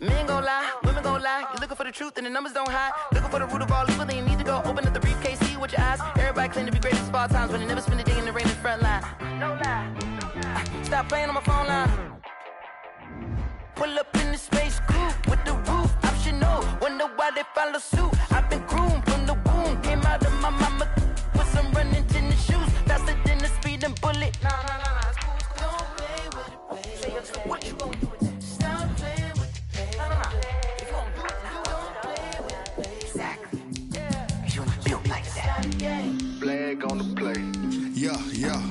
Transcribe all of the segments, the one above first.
Men gon' lie, women gon' lie. You looking for the truth and the numbers don't hide. Looking for the root of all evil, then you need to go open up the briefcase, see with your eyes. Everybody claim to be greatest of all times, but they never spend a day in the rain in the front line. No lie. Stop playing on my phone line. Pull up in the space coupe with the roof optional. Wonder why they follow suit. I've been groomed from the womb. Came out of my mama with some running tennis shoes. Faster than the speeding bullet. Nah. It's cool. Don't play with it, play. What you gonna do with that? Stop playing with it, play. Nah. If you gonna do it, don't play with it, play. Exactly. Yeah. You ain't built like that. Flag on the play. Yeah.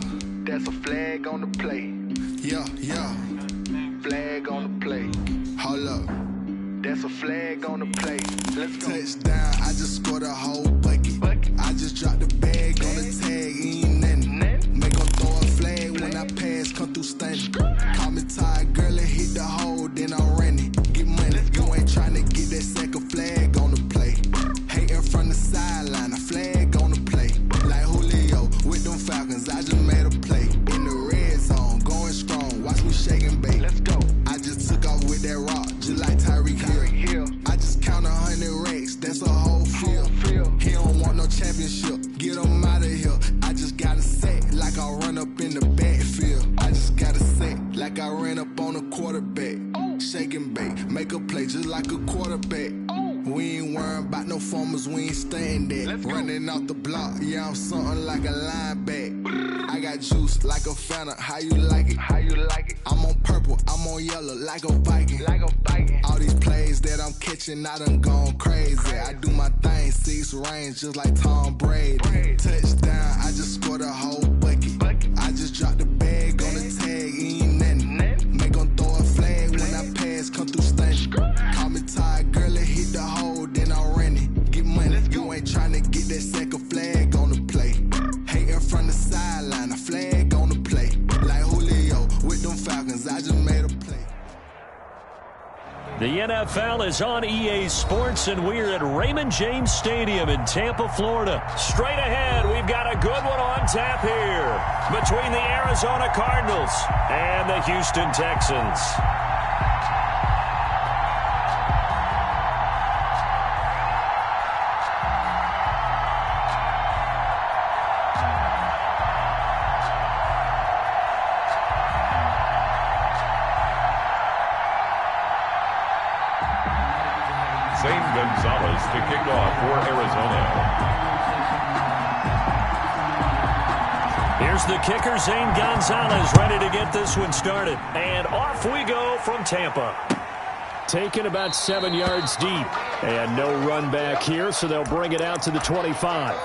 That's a flag on the play. Yeah. Flag on the play. Hold up. That's a flag on the play. Let's go. Touchdown, I just scored a whole bucket. I just dropped the bag on the tag, ain't nothing. Make her throw a flag when I pass, come through stunning. Call me tired, girl, and hit the hole, then I'm running. Get money, you ain't tryna get that second flag on the play. Hating from the sideline, a flag on the play. Like Julio with them Falcons, I just made a play. In the red zone, going strong, watch me shake and bake. Let's go. I just took off with that rock, just like Tyreek Hill. I just count 100 racks, that's a whole field. He don't want no championship, get him out of here. I just got a set, like I run up in the backfield. I just got a set, like I ran up on a quarterback. Shake and bake, make a play just like a quarterback. We ain't worrying about no formers, we ain't staying there. Running off the block, yeah, I'm something like a lineback. I got juice like a Fanta, how you like it? I'm on purple, I'm on yellow, like a Viking. All these plays that I'm catching, I done gone crazy. I do my thing, 6 range, just like Tom Brady. Touchdown, I just scored a whole bucket. I just dropped the bag on the tag, ain't nothing. Make them throw a flag when I pass, come through stunning. Call me tired, girl, and hit the hole, then I'm running. Get money, you ain't tryna get that second flag on the play. Hating from the sideline, a flag on the play. Like Julio with them Falcons, I just made a play. The NFL is on EA Sports, and we're at Raymond James Stadium in Tampa, Florida. Straight ahead, we've got a good one on tap here between the Arizona Cardinals and the Houston Texans. Gonzalez to kick off for Arizona. Here's the kicker, Zane Gonzalez, ready to get this one started. And off we go from Tampa. Taken about 7 yards deep. And no run back here, so they'll bring it out to the 25.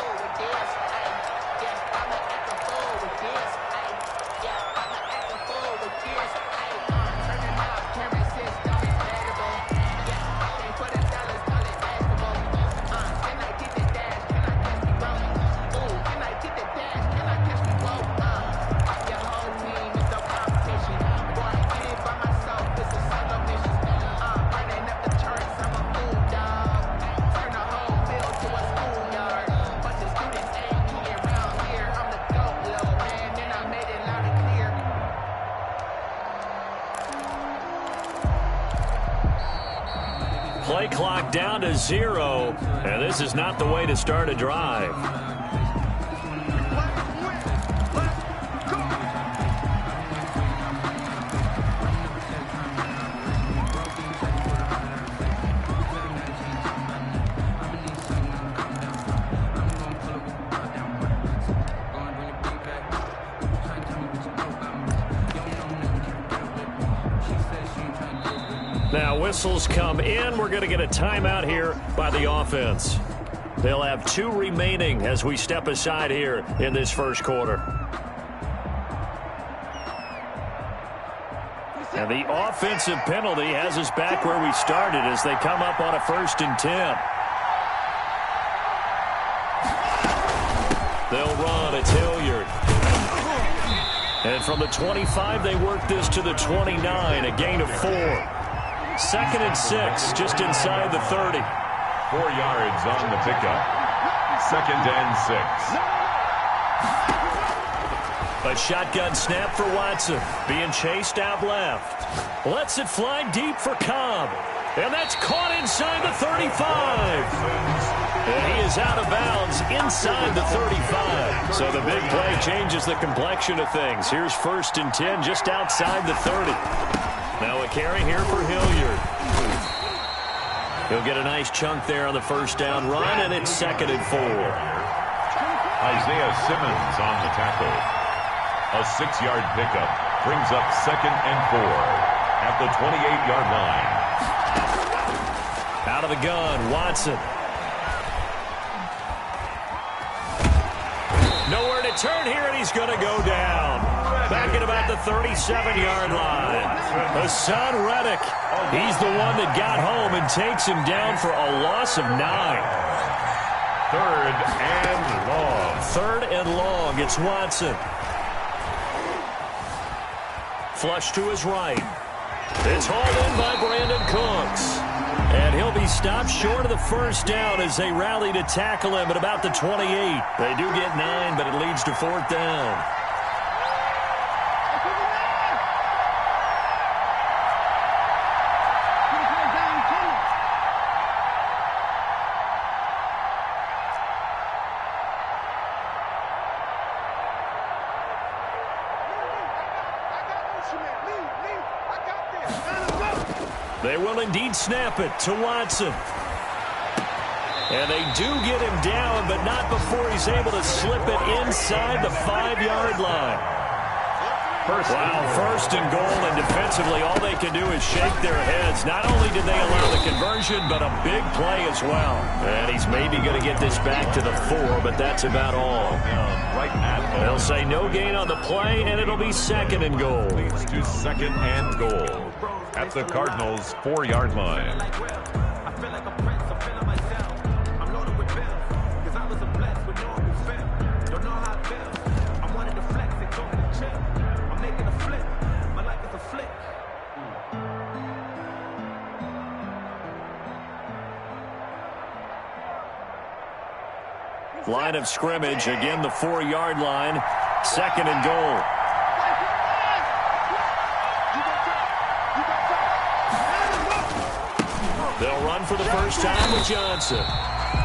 Play clock down to 0, and this is not the way to start a drive. Now whistles come in. We're going to get a timeout here by the offense. They'll have 2 remaining as we step aside here in this first quarter. And the offensive penalty has us back where we started as they come up on a 1st and 10. They'll run. It's Hilliard. And from the 25, they work this to the 29, a gain of 4. 2nd and 6, just inside the 30. 4 yards on the pickup. 2nd and 6. A shotgun snap for Watson. Being chased out left. Lets it fly deep for Cobb. And that's caught inside the 35. And he is out of bounds inside the 35. So the big play changes the complexion of things. Here's 1st and 10 just outside the 30. Now a carry here for Hilliard. He'll get a nice chunk there on the first down run, and it's 2nd and 4. Isaiah Simmons on the tackle. A 6-yard pickup brings up 2nd and 4 at the 28-yard line. Out of the gun, Watson. Nowhere to turn here, and he's going to go down. Back at about the 37-yard line. Hassan Reddick. He's the one that got home and takes him down for a loss of 9. 3rd and long. 3rd and long. It's Watson. Flush to his right. It's hauled in by Brandon Cooks. And he'll be stopped short of the first down as they rally to tackle him at about the 28. They do get 9, but it leads to 4th down. They will indeed snap it to Watson. And they do get him down, but not before he's able to slip it inside the 5-yard line. First and goal, and defensively all they can do is shake their heads. Not only did they allow the conversion, but a big play as well. And he's maybe going to get this back to the 4, but that's about all. They'll say no gain on the play, and it'll be 2nd and goal. Leads to 2nd and goal at the Cardinals' 4-yard line. Line of scrimmage, again the 4-yard line, 2nd and goal. They'll run for the first time with Johnson.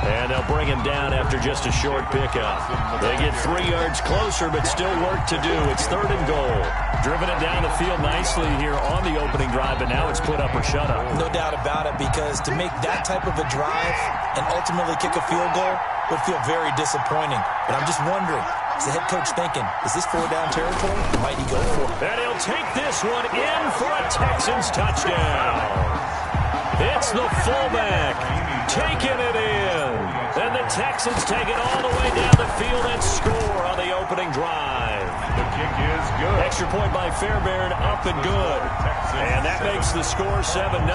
And they'll bring him down after just a short pickup. They get 3 yards closer, but still work to do. It's 3rd and goal. Driven it down the field nicely here on the opening drive, but now it's put up or shut up. No doubt about it, because to make that type of a drive and ultimately kick a field goal would feel very disappointing. But I'm just wondering, is the head coach thinking, is this 4-down territory? Might he go for it? And he'll take this one in for a Texans touchdown. It's the fullback taking it in. And the Texans take it all the way down the field and score on the opening drive. The kick is good. Extra point by Fairbairn, up and good. And that makes the score 7-0.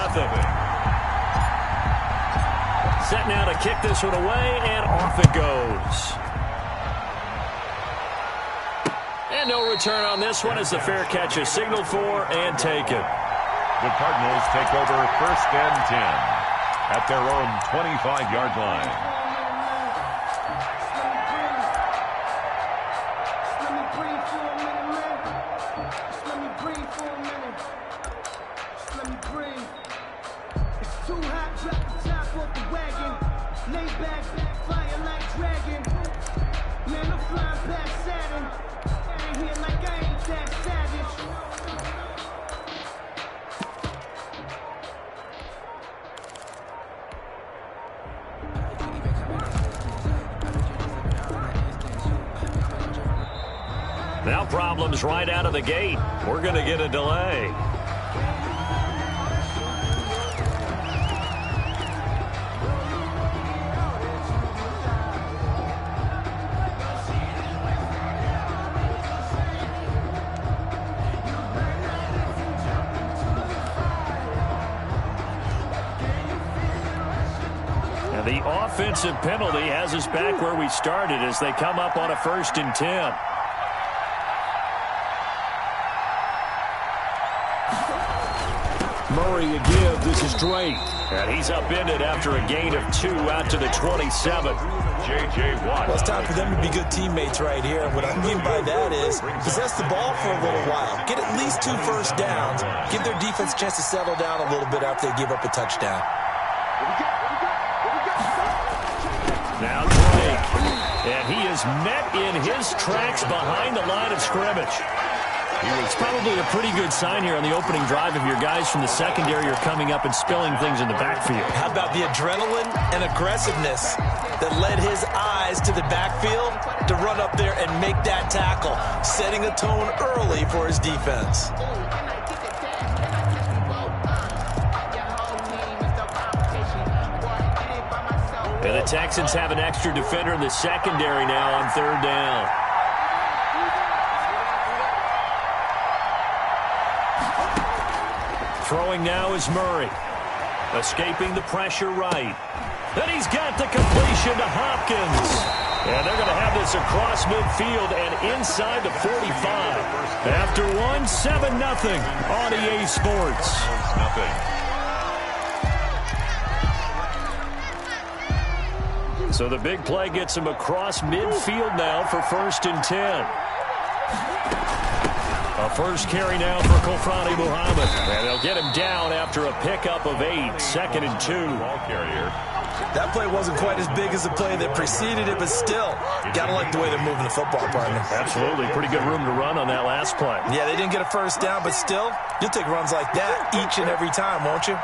Set now to kick this one away, and off it goes. And no return on this one as the fair catch is signaled for and taken. The Cardinals take over 1st and 10 at their own 25-yard line. Now problems right out of the gate. We're going to get a delay. And the offensive penalty has us back where we started as they come up on a 1st and 10. Murray a give. This is Drake. And he's upended after a gain of 2 out to the 27. J.J. Watt. Well, it's time for them to be good teammates right here. And what I mean by that is possess the ball for a little while. Get at least 2 first downs. Give their defense a chance to settle down a little bit after they give up a touchdown. Now Drake. And he is met in his tracks behind the line of scrimmage. It's probably a pretty good sign here on the opening drive if your guys from the secondary are coming up and spilling things in the backfield. How about the adrenaline and aggressiveness that led his eyes to the backfield to run up there and make that tackle, setting a tone early for his defense. And the Texans have an extra defender in the secondary now on 3rd down. Throwing now is Murray. Escaping the pressure right. And he's got the completion to Hopkins. And they're going to have this across midfield and inside the 45. After 1, 7-0 on EA Sports. So the big play gets him across midfield now for 1st and 10. A first carry now for Kofrani Muhammad. And they'll get him down after a pickup of 8. 2nd and 2. Ball carrier. That play wasn't quite as big as the play that preceded it, but still, gotta like the way they're moving the football, partner. Absolutely. Pretty good room to run on that last play. Yeah, they didn't get a first down, but still, you'll take runs like that each and every time, won't you?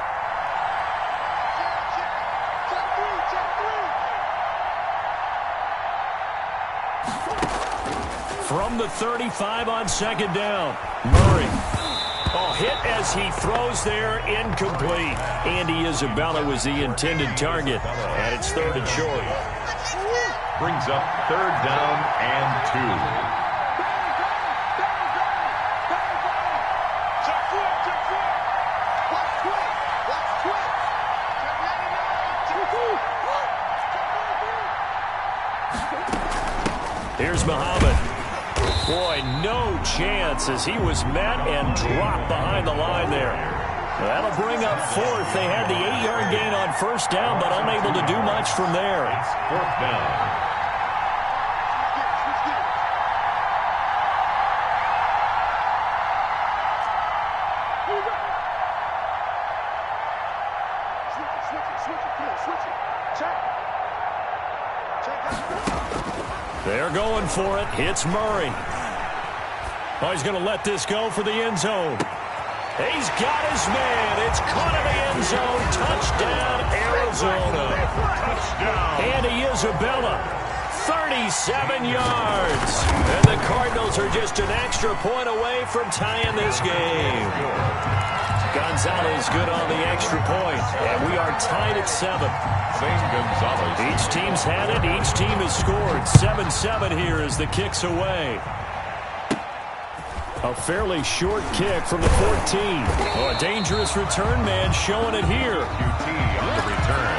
From the 35 on 2nd down. Murray. Oh, hit as he throws there, incomplete. Andy Isabella was the intended target, and it's 3rd and short. Brings up 3rd down and 2. Here's Muhammad. Boy, no chance as he was met and dropped behind the line there. That'll bring up 4th. They had the 8-yard gain on 1st down, but unable to do much from there. It's 4th down. They're going for it. Hits Murray. Oh, he's going to let this go for the end zone. He's got his man. It's caught in the end zone. Touchdown, Arizona. Touchdown. Andy Isabella, 37 yards. And the Cardinals are just an extra point away from tying this game. Gonzalez good on the extra point. And we are tied at 7. Gonzalez. Each team's had it. Each team has scored. 7-7 here as the kick's away. A fairly short kick from the 14. Oh, a dangerous return man showing it here. QT on the return.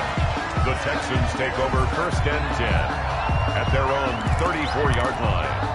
The Texans take over 1st and 10 at their own 34-yard line.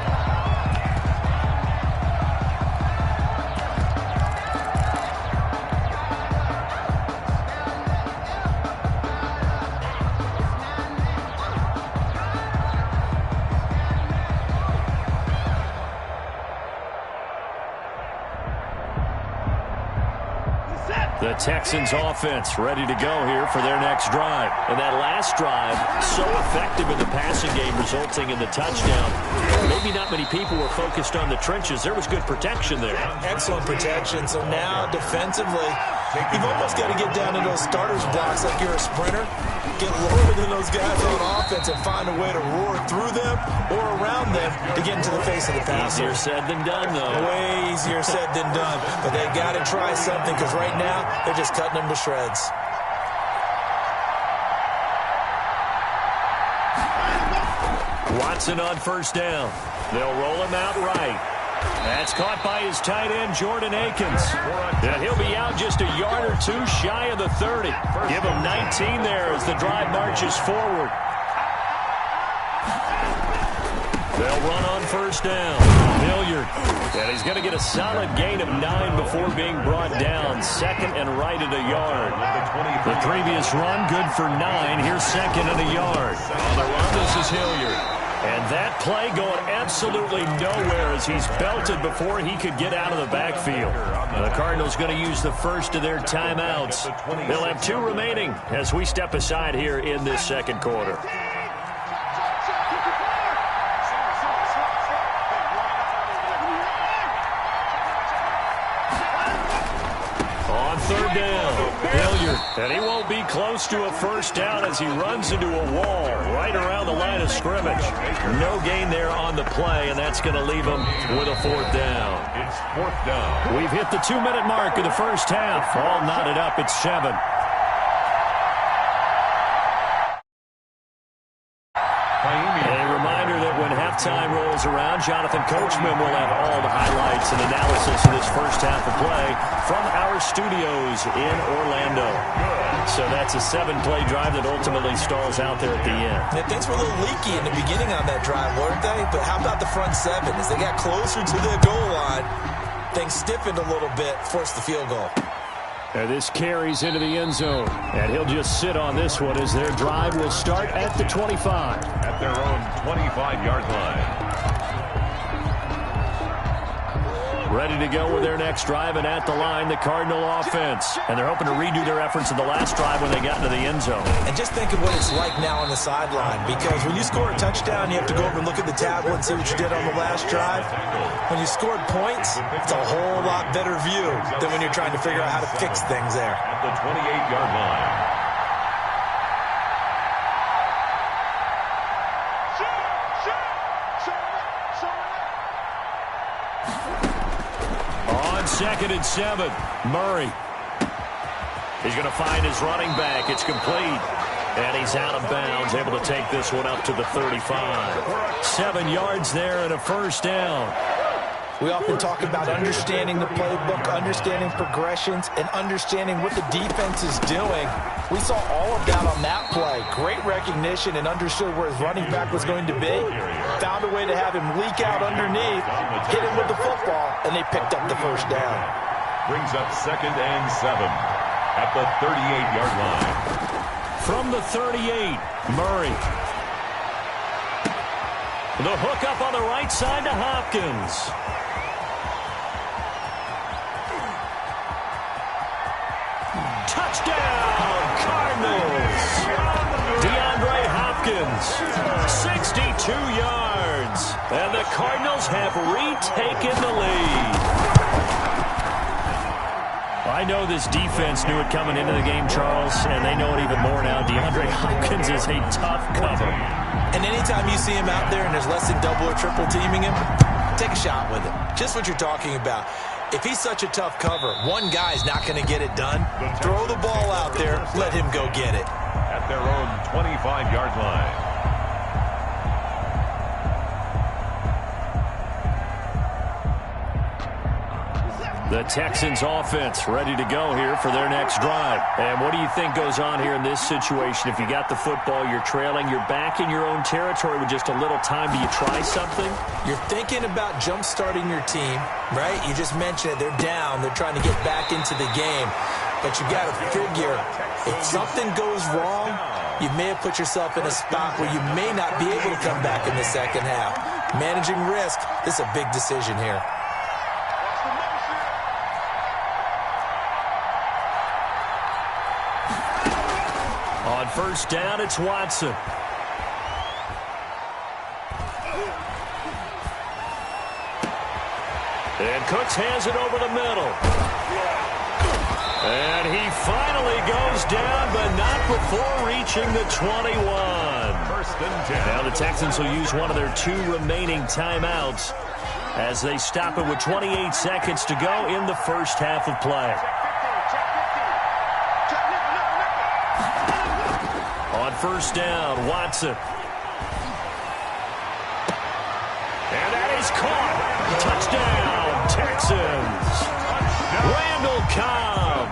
The Texans offense ready to go here for their next drive. And that last drive, so effective in the passing game, resulting in the touchdown. Maybe not many people were focused on the trenches. There was good protection there. Excellent protection. So now, defensively, you've almost got to get down to those starters blocks like you're a sprinter. Get lower than those guys on offense and find a way to roar through them or around them to get into the face of the passer. Easier said than done, though. Way easier said than done. But they got to try something because right now, they're just cutting them to shreds. Watson on 1st down. They'll roll him out right. That's caught by his tight end, Jordan Akins. And he'll be out just a yard or 2 shy of the 30. Give him 19 there as the drive marches forward. They'll run on first down. Hilliard. And he's going to get a solid gain of 9 before being brought down. Second and right at a yard. The previous run, good for 9. Here's second and a yard. On the run, this is Hilliard. And that play going absolutely nowhere as he's belted before he could get out of the backfield. The Cardinals going to use the first of their timeouts. They'll have 2 remaining as we step aside here in this second quarter. On third down, Hilliard. And he won't be close to a first down as he runs into a wall right around the line of scrimmage. No gain there on the play, and that's going to leave him with a 4th down. It's 4th down. We've hit the 2-minute mark of the first half. All knotted up at 7. A reminder that when halftime rolls around, Jonathan Coachman will have all the highlights and analysis of this first half of play from our studios in Orlando. So that's a 7-play drive that ultimately stalls out there at the end. Yeah, things were a little leaky in the beginning on that drive, weren't they? But how about the front 7? As they got closer to the goal line, things stiffened a little bit, forced the field goal. And this carries into the end zone. And he'll just sit on this one as their drive will start at the 25. At their own 25-yard line. Ready to go with their next drive, and at the line, the Cardinal offense. And they're hoping to redo their efforts of the last drive when they got into the end zone. And just think of what it's like now on the sideline, because when you score a touchdown, you have to go over and look at the tablet and see what you did on the last drive. When you scored points, it's a whole lot better view than when you're trying to figure out how to fix things there. At the 28-yard line. Second and 7. Murray. He's going to find his running back. It's complete. And he's out of bounds, able to take this one up to the 35. 7 yards there and a first down. We often talk about understanding the playbook, understanding progressions, and understanding what the defense is doing. We saw all of that on that play. Great recognition and understood where his running back was going to be. Found a way to have him leak out underneath, hit him with the football, and they picked up the first down. Brings up second and 7 at the 38-yard line. From the 38, Murray. The hook up on the right side to Hopkins. Touchdown, Cardinals. DeAndre Hopkins, 62 yards. And the Cardinals have retaken the lead. I know this defense knew it coming into the game, Charles, and they know it even more now. DeAndre Hopkins is a tough cover. And anytime you see him out there and there's less than double or triple teaming him, take a shot with it. Just what you're talking about. If he's such a tough cover, one guy's not going to get it done. Throw the ball out there, let him go get it. At their own 25-yard line. The Texans offense ready to go here for their next drive. And what do you think goes on here in this situation? If you got the football, you're trailing, you're back in your own territory with just a little time. Do you try something? You're thinking about jump-starting your team, right? You just mentioned it. They're down. They're trying to get back into the game. But you got to figure, if something goes wrong, you may have put yourself in a spot where you may not be able to come back in the second half. Managing risk, this is a big decision here. On first down, it's Watson. And Cooks has it over the middle. And he finally goes down, but not before reaching the 21. First and 10. Now the Texans will use one of their 2 remaining timeouts as they stop it with 28 seconds to go in the first half of play. On first down, Watson. And that is caught. Touchdown, Texans. Randall Cobb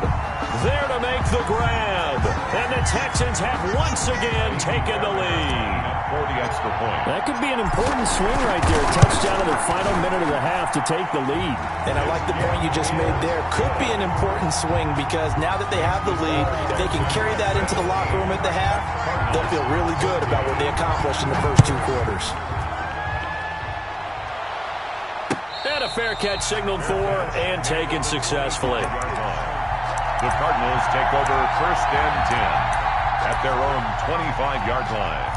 there to make the grab. And the Texans have once again taken the lead. For the extra point. That could be an important swing right there. Touchdown in the final minute of the half to take the lead. And I like the point you just made there. Could be an important swing because now that they have the lead, if they can carry that into the locker room at the half, they'll feel really good about what they accomplished in the first 2 quarters. And a fair catch signaled for and taken successfully. The Cardinals take over 1st and 10 at their own 25-yard line.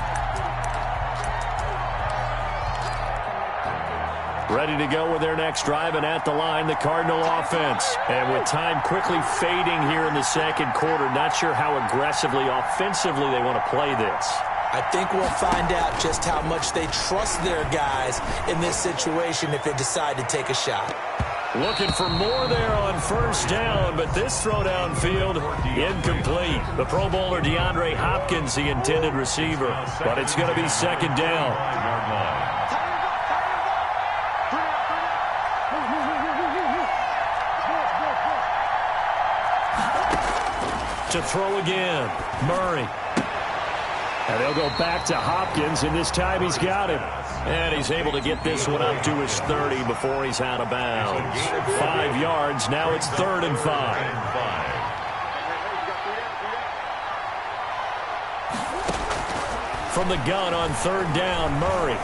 Ready to go with their next drive, and at the line, the Cardinal offense. And with time quickly fading here in the second quarter, not sure how aggressively, offensively they want to play this. I think we'll find out just how much they trust their guys in this situation if they decide to take a shot. Looking for more there on first down, but this throw downfield incomplete. The Pro Bowler DeAndre Hopkins, the intended receiver, but it's going to be second down. To throw again, Murray. And they'll go back to Hopkins, and this time he's got him. And he's able to get this one up to his 30 before he's out of bounds. 5 yards, now it's 3rd and 5. From the gun on 3rd down, Murray.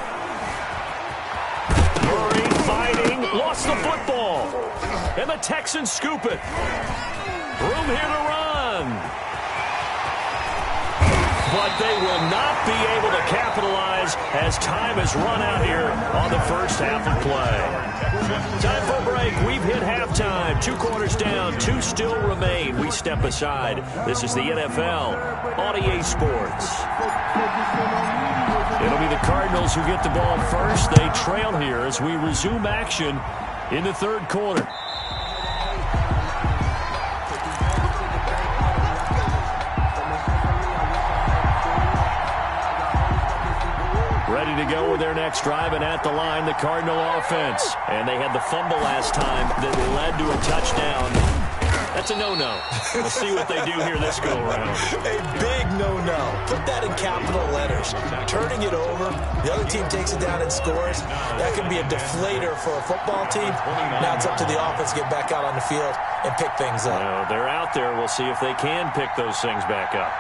Murray fighting, lost the football. And the Texans scoop it. Room here to run. But they will not be able to capitalize as time has run out here on the first half of play. Time for a break. We've hit halftime. 2 quarters down. 2 still remain. We step aside. This is the NFL on EA Sports. It'll be the Cardinals who get the ball first. They trail here as we resume action in the 3rd quarter. Ready to go with their next drive, and at the line, the Cardinal offense. And they had the fumble last time that led to a touchdown. That's a no-no. We'll see what they do here this go-around. A big no-no. Put that in capital letters. Turning it over, the other team takes it down and scores. That can be a deflator for a football team. Now it's up to the offense to get back out on the field and pick things up. Well, they're out there. We'll see if they can pick those things back up.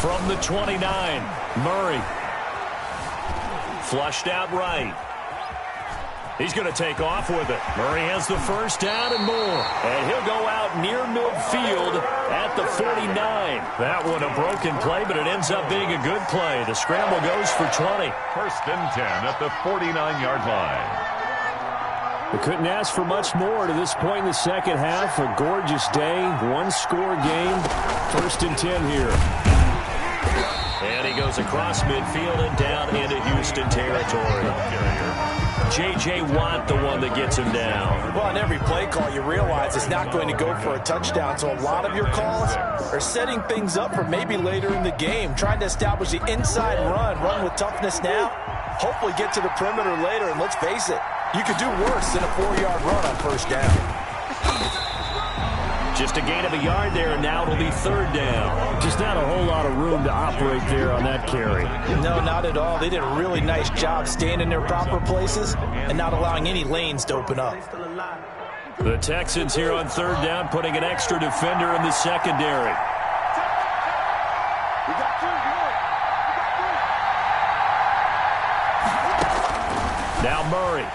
From the 29, Murray. Flushed out right. He's going to take off with it. Murray has the first down and more. And he'll go out near midfield at the 49. That one a broken play, but it ends up being a good play. The scramble goes for 20. 1st and 10 at the 49-yard line. We couldn't ask for much more to this point in the second half. A gorgeous day, 1-score game. 1st and 10 here. And he goes across midfield and down into Houston territory. J.J. Watt, the one that gets him down. Well, on every play call, you realize it's not going to go for a touchdown. So a lot of your calls are setting things up for maybe later in the game, trying to establish the inside run with toughness now, hopefully get to the perimeter later. And let's face it, you could do worse than a 4-yard run on first down. Just a gain of a yard there, and now it'll be 3rd down. Just not a whole lot of room to operate there on that carry. No, not at all. They did a really nice job staying in their proper places and not allowing any lanes to open up. The Texans here on 3rd down, putting an extra defender in the secondary. Now Murray.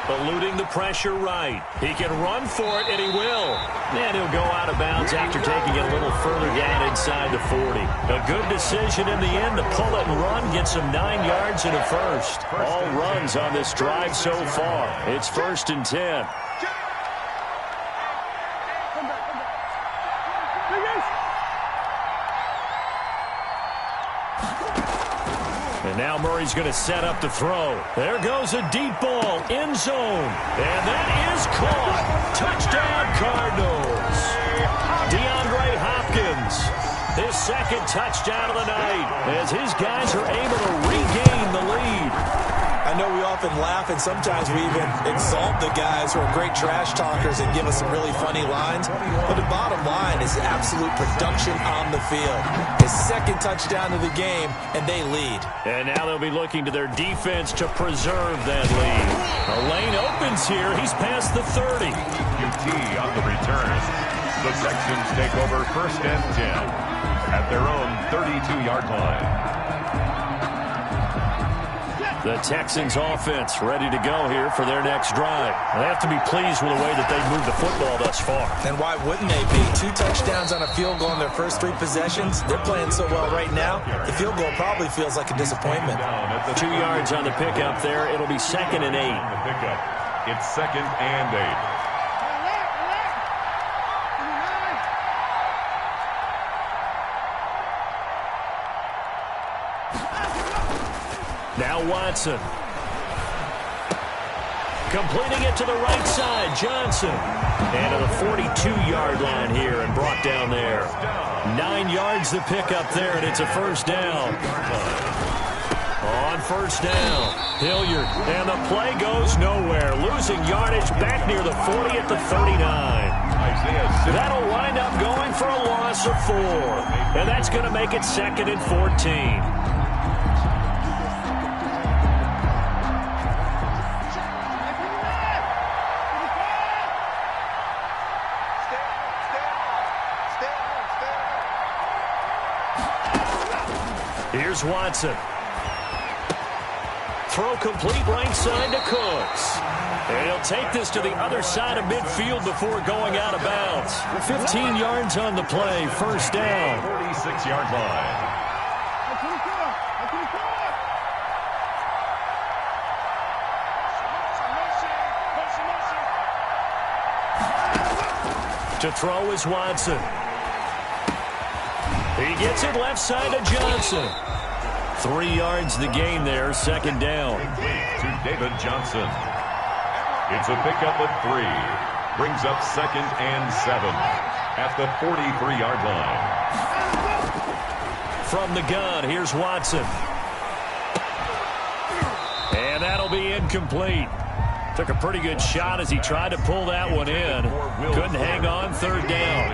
Eluding the pressure right. He can run for it, and he will. And he'll go out of bounds after taking it a little further down inside the 40. A good decision in the end to pull it and run, gets him 9 yards and a first. All runs on this drive so far. It's 1st and 10. And now Murray's going to set up the throw. There goes a deep ball, end zone. And that is caught. Touchdown, Cardinals. DeAndre Hopkins his second touchdown of the night, as his guys are able to regain the lead. I know we often laugh, and sometimes we even exalt the guys who are great trash talkers and give us some really funny lines. But the bottom line is absolute production on the field. His second touchdown of the game, and they lead. And now they'll be looking to their defense to preserve that lead. A lane opens here. He's past the 30. UT on the return. The Texans take over 1st and 10 at their own 32-yard line. The Texans offense ready to go here for their next drive. They have to be pleased with the way that they've moved the football thus far. And why wouldn't they be? 2 touchdowns on a field goal in their first 3 possessions. They're playing so well right now, the field goal probably feels like a disappointment. 2 yards on the pickup there. It'll be 2nd and 8. The pickup. It's 2nd and 8. Now Watson. Completing it to the right side, Johnson. And to the 42-yard line here and brought down there. 9 yards the pickup there, and it's a 1st down. On 1st down, Hilliard. And the play goes nowhere. Losing yardage back near the 40 at the 39. That'll wind up going for a loss of 4. And that's going to make it 2nd and 14. Here's Watson. Throw complete right side to Cooks. And he'll take this to the other side of midfield before going out of bounds. 15 yards on the play, 1st down. 46-yard line. To throw is Watson. He gets it left side to Johnson. 3 yards the gain there, 2nd down. To David Johnson. It's a pickup at 3. Brings up 2nd and 7 at the 43-yard line. From the gun, here's Watson. And that'll be incomplete. Took a pretty good shot as he tried to pull that one in. Couldn't hang on, 3rd down.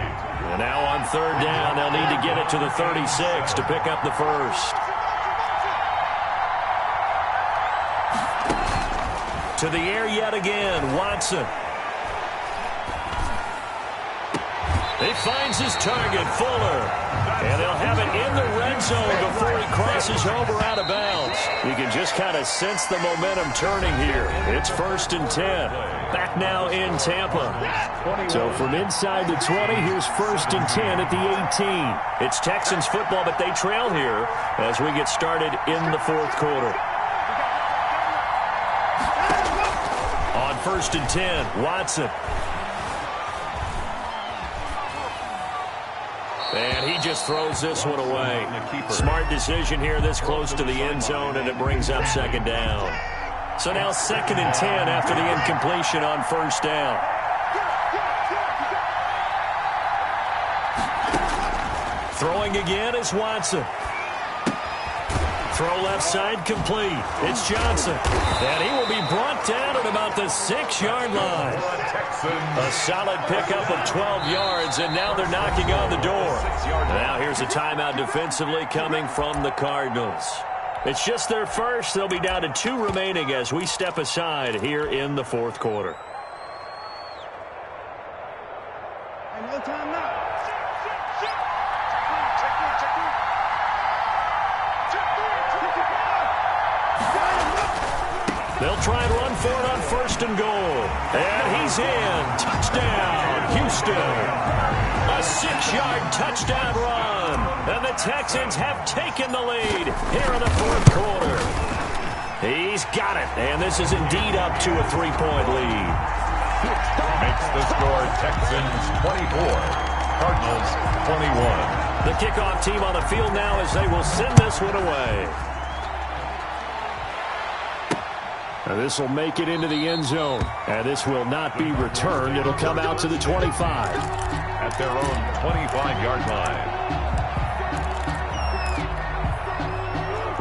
And now on 3rd down, they'll need to get it to the 36 to pick up the 1st. To the air yet again, Watson. He finds his target, Fuller. And they'll have it in the red zone before he crosses over out of bounds. You can just kind of sense the momentum turning here. It's 1st and 10. Back now in Tampa. So from inside the 20, here's 1st and 10 at the 18. It's Texans football, but they trail here as we get started in the 4th quarter. On 1st and 10, Watson. And he just throws this one away. Smart decision here this close to the end zone, and it brings up 2nd down. So now 2nd and 10 after the incompletion on 1st down. Throwing again is Watson. Throw left side complete. It's Johnson. And he will be brought down at about the 6-yard line. A solid pickup of 12 yards, and now they're knocking on the door. Now here's a timeout defensively coming from the Cardinals. It's just their first. They'll be down to 2 remaining as we step aside here in the 4th quarter. No time now. They'll try and run for it on 1st and goal. And he's in. Touchdown, Houston. A 6-yard touchdown run. And the Texans have taken the lead here in the 4th quarter. He's got it. And this is indeed up to a 3-point lead. Makes the score Texans 24, Cardinals 21. The kickoff team on the field now as they will send this one away. Now this will make it into the end zone. And this will not be returned. It'll come out to the 25. At their own 25-yard line.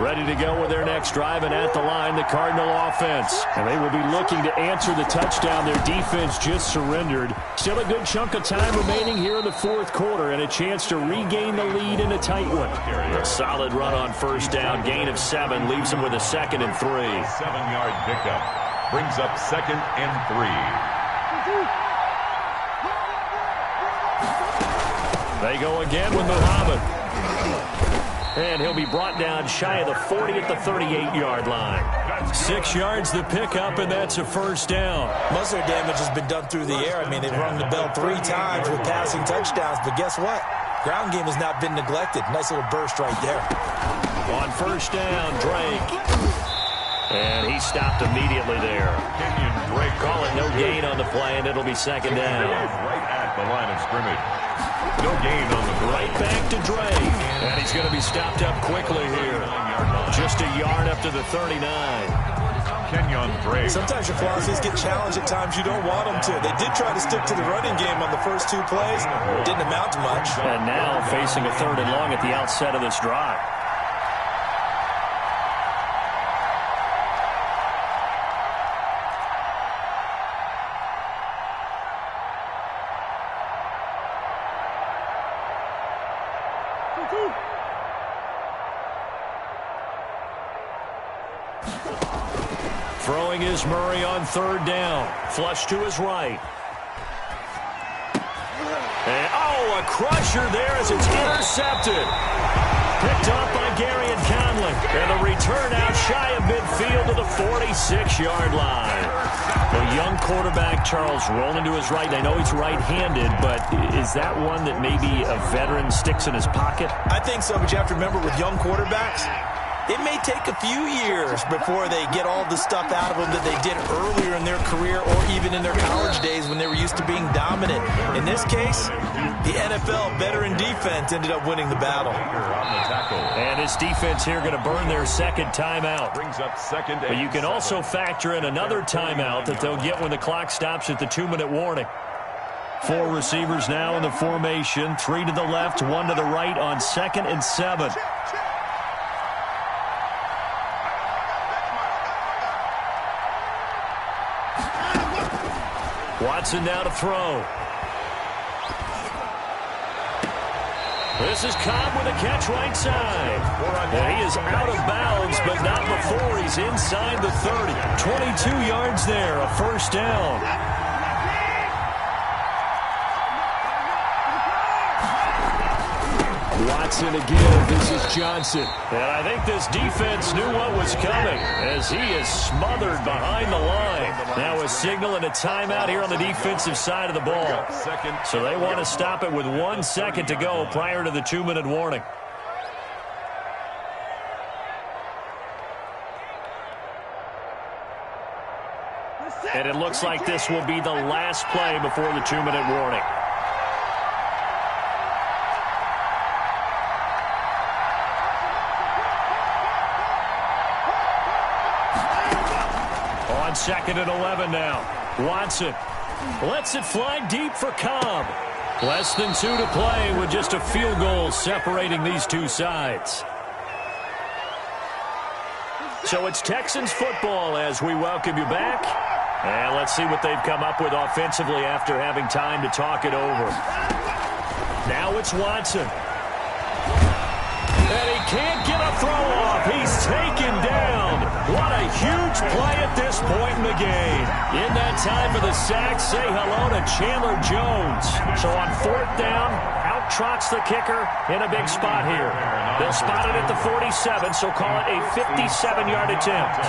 Ready to go with their next drive, and at the line, the Cardinal offense. And they will be looking to answer the touchdown their defense just surrendered. Still a good chunk of time remaining here in the fourth quarter, and a chance to regain the lead in a tight one. A solid run on first down, gain of 7, leaves them with a 2nd and 3. 7-yard pickup brings up 2nd and 3. They go again with Muhammad. And he'll be brought down shy of the 40 at the 38-yard line. 6 yards the pickup, and that's a first down. Most of their damage has been done through the air. I mean, they've rung the bell 3 times with passing touchdowns, but guess what? Ground game has not been neglected. Nice little burst right there. On first down, Drake. And he stopped immediately there. Kenyon Drake calling no gain on the play, and it'll be 2nd down. Right at the line of scrimmage. No gain on the play. Right back to Drake. And he's going to be stopped up quickly here. Just a yard up to the 39. Kenyon Drake. Sometimes your philosophies get challenged at times you don't want them to. They did try to stick to the running game on the first 2 plays. Didn't amount to much. And now facing a 3rd and long at the outset of this drive. Throwing is Murray on 3rd down. Flush to his right. And, a crusher there as it's intercepted. Picked off by Gary and Conley. And the return out shy of midfield to the 46-yard line. The young quarterback, Charles, rolling to his right. I know he's right-handed, but is that one that maybe a veteran sticks in his pocket? I think so, but you have to remember with young quarterbacks, it may take a few years before they get all the stuff out of them that they did earlier in their career or even in their college days when they were used to being dominant. In this case, the NFL veteran defense ended up winning the battle. And his defense here going to burn their 2nd timeout. Brings up 2nd and But you can 7. also factor in another timeout that they'll get when the clock stops at the 2-minute warning. 4 receivers now in the formation. 3 to the left, 1 to the right on 2nd and 7. Watson now to throw. This is Cobb with a catch right side. And he is out of bounds, but not before he's inside the 30. 22 yards there, a first down. Watson again. This is Johnson. And I think this defense knew what was coming as he is smothered behind the line. Now a signal and a timeout here on the defensive side of the ball. So they want to stop it with 1 second to go prior to the 2-minute warning. And it looks like this will be the last play before the 2-minute warning. On 2nd and 11 now. Watson lets it fly deep for Cobb. Less than 2 to play with just a field goal separating these two sides. So it's Texans football as we welcome you back. And let's see what they've come up with offensively after having time to talk it over. Now it's Watson. And he can't get a throw off. He's taken down. What a huge play at this point in the game. In that time for the sack, say hello to Chandler Jones. So on 4th down, out trots the kicker in a big spot here. They'll spot it at the 47, so call it a 57-yard attempt.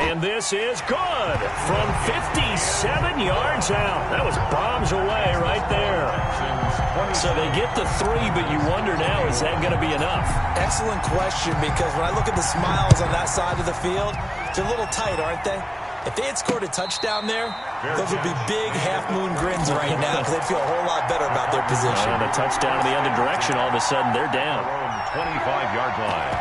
And this is good from 57 yards out. That was bombs away right there. So they get the 3, but you wonder now, is that going to be enough? Excellent question, because when I look at the smiles on that side of the field, they're a little tight, aren't they? If they had scored a touchdown there, those would be big half-moon grins right now because they'd feel a whole lot better about their position. And a touchdown in the other direction, all of a sudden they're down. 25-yard line.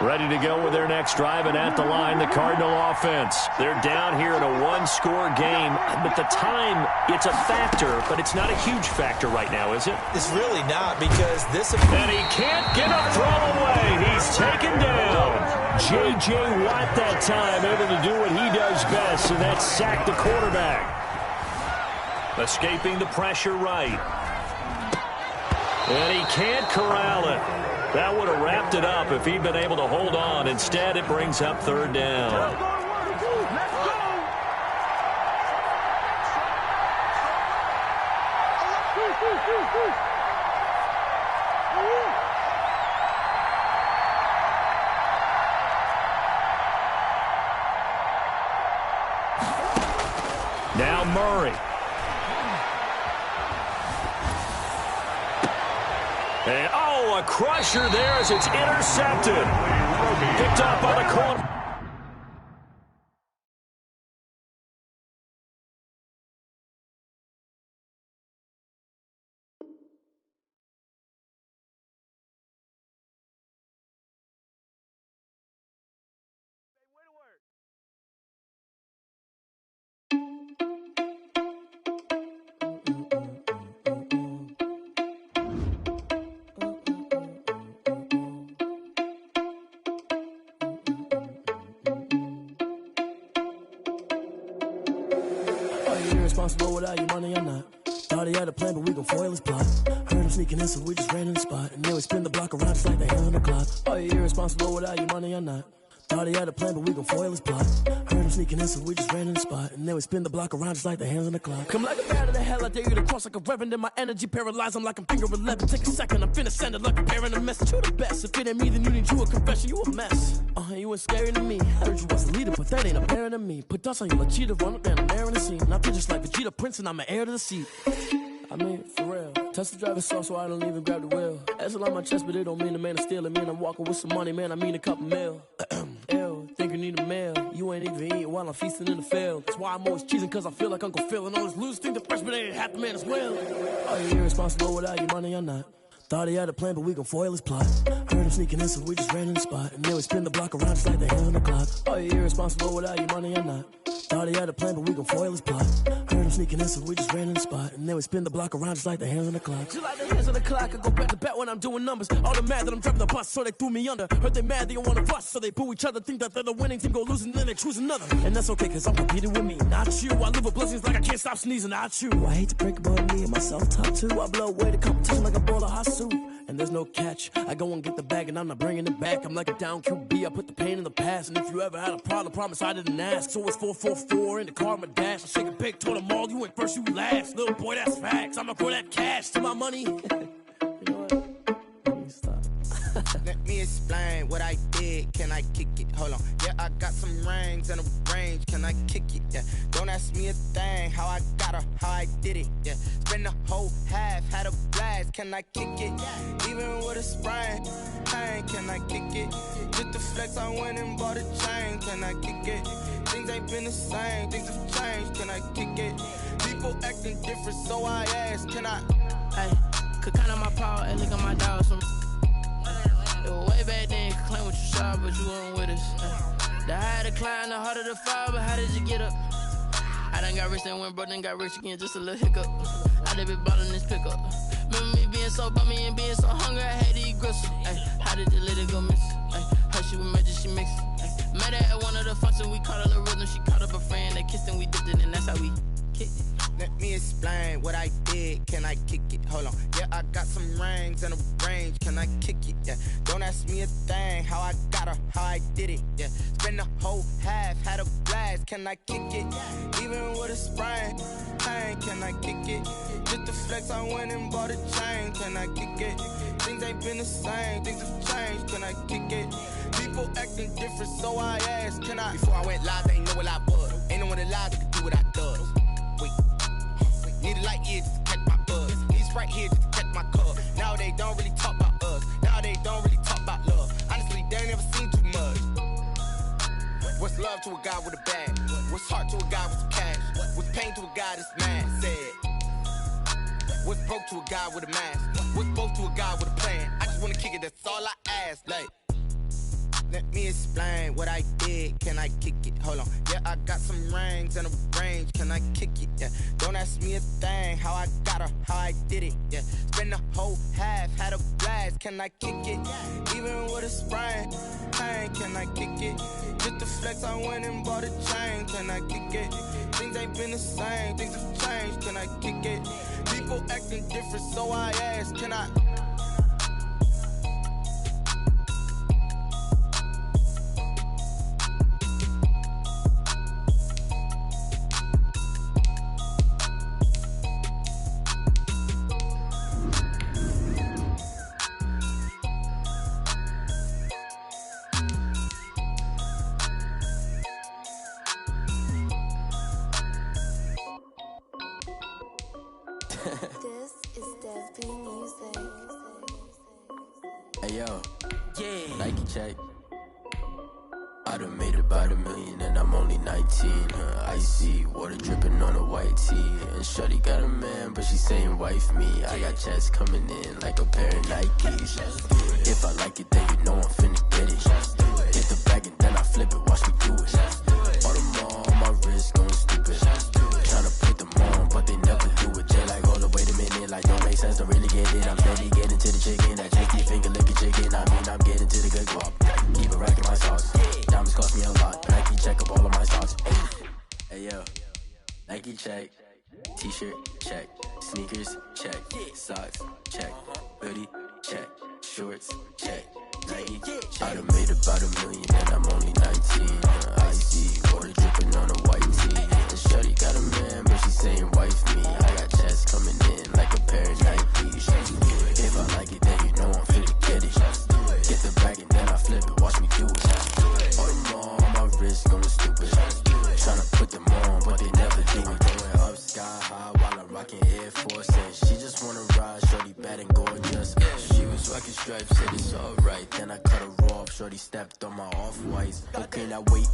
Ready to go with their next drive, and at the line, the Cardinal offense. They're down here in a one-score game, but the time, it's a factor, but it's not a huge factor right now, is it? It's really not, because this... And he can't get a throw away. He's taken down. J.J. Watt that time, able to do what he does best, and that's sack the quarterback. Escaping the pressure right. And he can't corral it. That would have wrapped it up if he'd been able to hold on. Instead, it brings up third down. Now Murray. And, oh, a crusher there as it's intercepted. Picked up by the corner. Responsible without your money or not. Thought he had a plan, but we gon' foil his plot. Heard him sneaking in, so we just ran in the spot. And then we spin the block around just like the hand on the clock. Are you irresponsible without your money or not? Thought he had a plan, but we gon' foil his plot. Heard him sneaking in, so we just ran in the spot. And then we spin the block around just like the hands on the clock. Come like a bat of the hell, I dare you to cross like a reverend. And my energy paralyzed, I'm like I'm finger 11. Take a second, I'm finna send it like a bear in a message. You the best, if it ain't me, then you need you a confession. You a mess, you ain't scary to me. Heard you was a leader, but that ain't apparent to me. Put dust on you like cheetah, run up and I'm there in the scene. Now I'm just like Vegeta Prince and I'm an heir to the seat. I mean, for real. Touch the driver's sauce so I don't even grab the wheel. That's on my chest, but it don't mean the man is stealing. Man, I'm walking with some money, man, I mean a couple mil. Ew, think you need a meal. You ain't even eating while I'm feasting in the field. That's why I'm always cheesing, cause I feel like Uncle Phil. And all those losers think the freshman ain't half the man as well. Are you irresponsible without your money or not? Thought he had a plan, but we gon' foil his plot. Heard him sneaking in, so we just ran in the spot. And then we spin the block around just like the hand on the clock. Are you irresponsible without your money or not? Thought he had a plan, but we gon' foil his plot. Heard him sneaking in, so we just ran in the spot. And then we spin the block around just like the hands on the clock. Just like the hands on the clock, I go back to back when I'm doing numbers. All the mad that I'm driving the bus, so they threw me under. Heard they mad, they don't wanna fuss, so they boo each other. Think that they're the winning team, go losing, then they choose another. And that's okay, cause I'm competing with me, not you. I live with blessings like I can't stop sneezing, not you. I hate to break about me and my self-talk too. I blow away the competition like a bowl of hot soup. And there's no catch. I go and get the bag and I'm not bringing it back. I'm like a down QB, I put the pain in the past. And if you ever had a problem, promise I didn't ask. So it's 444 in the car, my dash. I shake a big, told them all, you ain't first, you last. Little boy, that's facts. I'ma pour that cash to my money. You know what? Let me stop. Let me explain what I did. Can I kick it? Hold on. Yeah, I got some rings and a range. Can I kick it? Yeah. Don't ask me a thing. How I got her, how I did it. Yeah. Spend the whole half, had a blast. Can I kick it? Even with a sprain. Pain, can I kick it? Just the flex, I went and bought a chain. Can I kick it? Things ain't been the same. Things have changed. Can I kick it? People acting different, so I ask. Can I? Hey, could count on my power and look at my dogs from. It was way back then, you could claim what you saw, but you weren't with us. The higher the climb, the harder the fall, but how did you get up? I done got rich, then went broke, then got rich again, just a little hiccup. I done been ballin' this pickup. Remember me being so bummy and being so hungry, I had to eat gristle. Ay, how did the lady go miss? Her she was magic, she mixed. Met her at one of the functions, we caught a little rhythm, she caught up a friend, they kissed and we dipped it, and that's how we kicked it. Let me explain what I did. Can I kick it? Hold on. Yeah, I got some rings and a range. Can I kick it? Yeah. Don't ask me a thing. How I got her, how I did it. Yeah. Spend the whole half, had a blast. Can I kick it? Even with a sprain. Pain, can I kick it? Just the flex, I went and bought a chain. Can I kick it? Things ain't been the same. Things have changed. Can I kick it? People acting different, so I asked. Can I? Before I went live, they ain't know what I was. Ain't no one alive that could do what I does. Wait. Need a light year just to catch my buzz. Need Sprite here just to catch my cup. Now they don't really talk about us. Now they don't really talk about love. Honestly, they ain't never seen too much. What's love to a guy with a bag? What's heart to a guy with some cash? What's pain to a guy that's mad? Said. What's broke to a guy with a mask? What's both to a guy with a plan? I just wanna kick it, that's all I ask. Like, Let me explain what I did. Can I kick it? Hold on. Yeah, I got some rings and a range. Can I kick it? Yeah. Don't ask me a thing. How I got her, how I did it. Yeah. Spend the whole half, had a blast. Can I kick it? Even with a sprain, pain. Can I kick it? Just the flex, I went and bought a chain. Can I kick it? Things ain't been the same. Things have changed. Can I kick it? People acting different, so I ask. Can I? This is Desby Music. Hey yo, yeah. Nike check. I done made about $1 million and I'm only 19. Icy water dripping on a white tee. And shorty got a man, but she saying wife me. I got checks coming in like a pair of Nikes. If I like it, then you know I'm finna get it. Hit the bag and then I flip it, watch me do it. All them on my wrist going stupid. Tryna put them on, but they never do it. Jay like, hold up, wait a minute, like don't make sense, don't really get it. I'm steady getting to the chicken, that janky finger licking chicken. I mean, I'm getting to the good guap. Keep it racking my sauce. Diamonds cost me a lot. Nike check up all of my stocks. Hey yo, Nike check. T-shirt check. Sneakers check. Socks check. Hoodie check. Shorts check. Nike check. I done made about $1 million and I'm only 19. Icy water dripping on a white tee. And shorty got a man, but she saying wife me. I got checks coming in like a pair of Nikes. If I like it, then you know I'm finna get it. Get the bag and then I flip it, watch me do it. All them on my wrist going stupid. Tryna put them on, but they never do it. Going up sky high while I'm rocking Air Force. And she just wanna ride, shorty bad and gorgeous. She was rocking stripes, said it's alright. Then I cut her off, shorty stepped on my off-whites. Okay, now wait.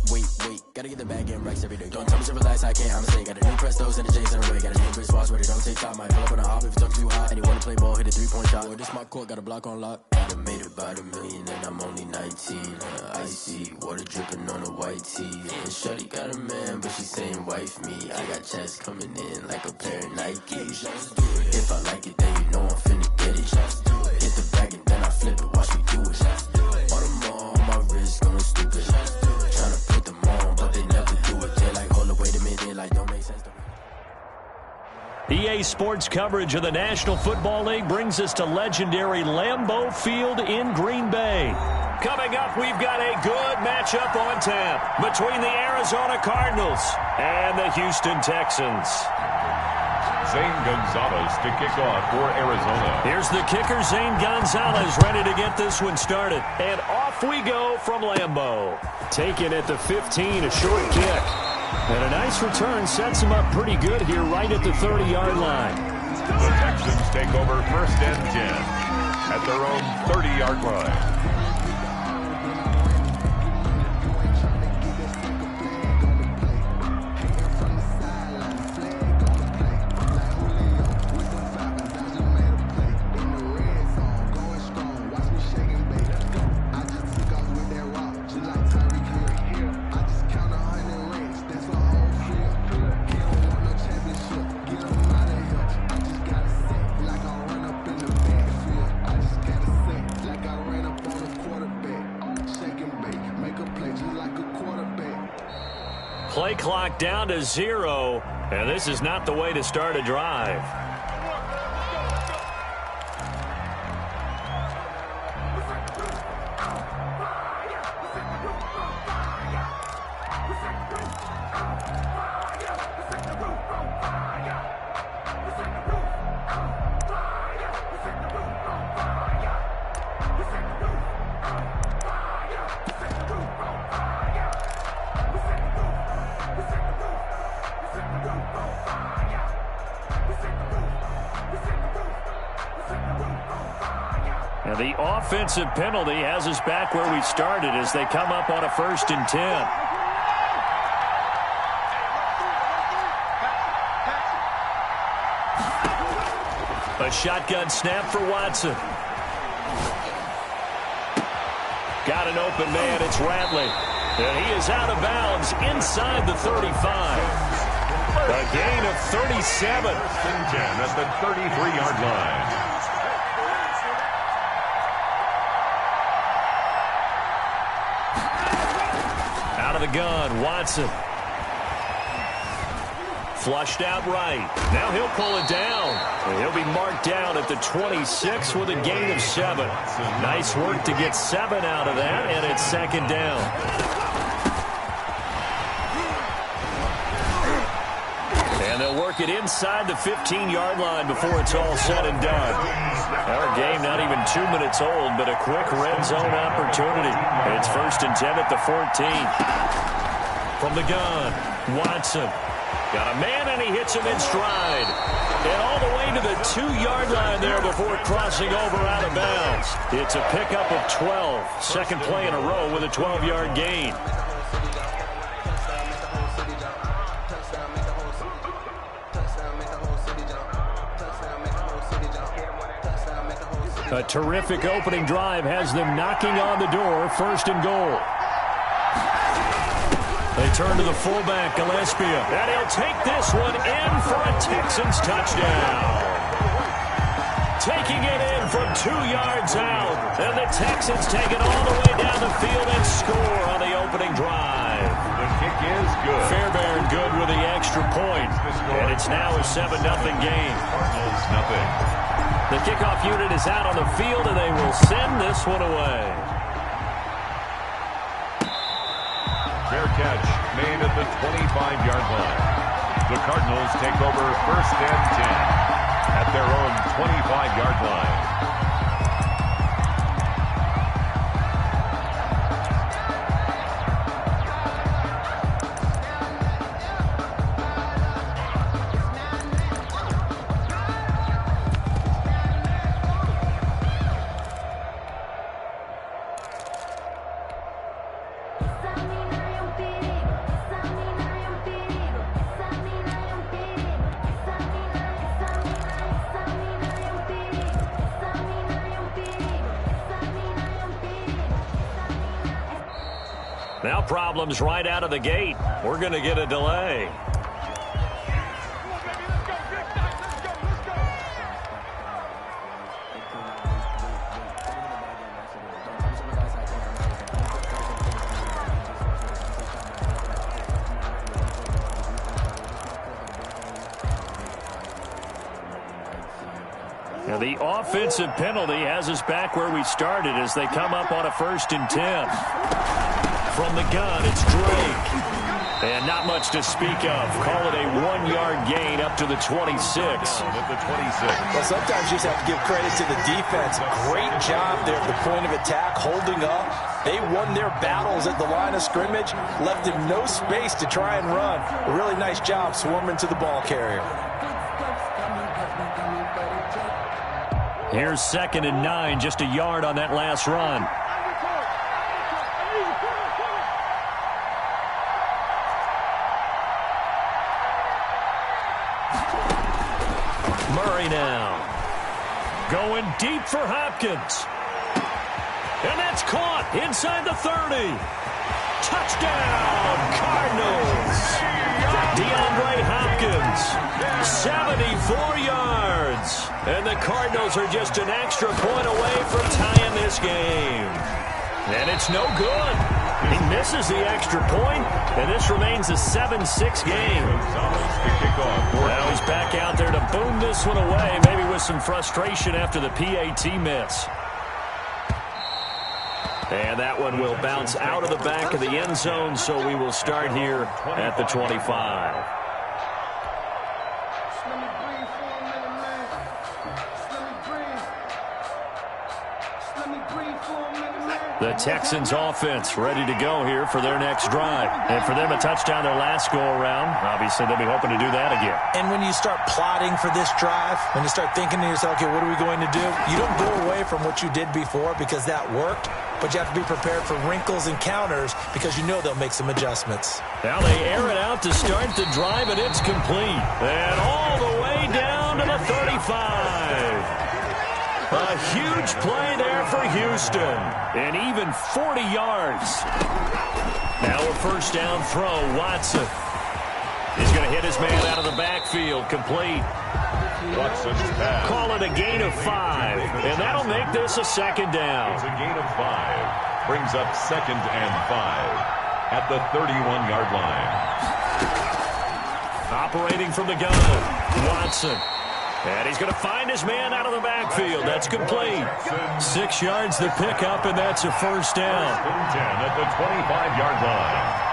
Gotta get the bag and racks every day. Don't tell me to relax, I can't, I'm saying. Got a new Prestos and a J's in the way. Got a new Chris Foss where they don't take time. Might pull up on a hop if it's too hot. And he wanna play ball, hit a 3-point shot. Or this my court, got a block on lock. I done made about $1 million and I'm only 19. Icy water dripping on a white tee. And shorty got a man, but she saying wife me. I got checks coming in like a pair of Nikes. If I like it, then you know I'm finna get it. Hit the bag and then I flip it, watch me do it. All them on my wrist going stupid. Tryna put them on, but they never do it. They like, hold up, wait a minute, like don't make sense. EA Sports coverage of the National Football League brings us to legendary Lambeau Field in Green Bay. Coming up, we've got a good matchup on tap between the Arizona Cardinals and the Houston Texans. Zane Gonzalez to kick off for Arizona. Here's the kicker, Zane Gonzalez, ready to get this one started. And off we go from Lambeau. Taken at the 15, a short kick. And a nice return sets him up pretty good here right at the 30-yard line. The Texans take over 1st and 10 at their own 30-yard line. Play clock down to 0, and this is not the way to start a drive. And the offensive penalty has us back where we started as they come up on a 1st and 10. A shotgun snap for Watson. Got an open man. It's Radley. And he is out of bounds inside the 35. A gain of 37. And 10 at the 33-yard line. Out of the gun, Watson. Flushed out right. Now he'll pull it down. And he'll be marked down at the 26 with a gain of 7. Nice work to get 7 out of that, and it's second down. And they'll work it inside the 15-yard line before it's all said and done. Our game not even 2 minutes old, but a quick red zone opportunity. It's 1st and 10 at the 14. From the gun, Watson. Got a man, and he hits him in stride. And all the way to the 2-yard line there before crossing over out of bounds. It's a pickup of 12. Second play in a row with a 12-yard gain. A terrific opening drive has them knocking on the door. 1st and goal. They turn to the fullback, Gillespie, and he'll take this one in for a Texans touchdown. Taking it in from 2 yards out, and the Texans take it all the way down the field and score on the opening drive. The kick is good. Fairbairn good with the extra point, and it's now a 7-0 game. Cardinals nothing. The kickoff unit is out on the field, and they will send this one away. Fair catch made at the 25-yard line. The Cardinals take over 1st and 10 at their own 25-yard line. Now problems right out of the gate. We're going to get a delay. Now the offensive penalty has us back where we started as they come up on a 1st and 10. From the gun, it's Drake. And not much to speak of. Call it a 1-yard gain up to the 26. At the 26. Well, sometimes you just have to give credit to the defense. Great job there at the point of attack, holding up. They won their battles at the line of scrimmage, left him no space to try and run. A really nice job swarming to the ball carrier. Here's 2nd and 9, just a yard on that last run. Murray now. Going deep for Hopkins. And that's caught inside the 30. Touchdown, Cardinals. DeAndre Hopkins, 74 yards. And the Cardinals are just an extra point away from tying this game. And it's no good. He misses the extra point, and this remains a 7-6 game. Now he's back out there to boom this one away, maybe with some frustration after the PAT miss. And that one will bounce out of the back of the end zone, so we will start here at the 25. The Texans offense ready to go here for their next drive. And for them, a touchdown their last go-around. Obviously, they'll be hoping to do that again. And when you start plotting for this drive, when you start thinking to yourself, okay, what are we going to do? You don't go away from what you did before because that worked, but you have to be prepared for wrinkles and counters because you know they'll make some adjustments. Now they air it out to start the drive, and it's complete. And all the way down to the 35. A huge play there for Houston. And even 40 yards. Now a first down throw. Watson. He's going to hit his man out of the backfield. Complete. Watson's pass. Call it a gain of 5. And that'll make this a second down. It's a gain of 5. Brings up 2nd and 5 at the 31-yard line. Operating from the gun. Watson. And he's going to find his man out of the backfield. That's complete. 6 yards the pickup, and that's a first down. 10 at the 25-yard line.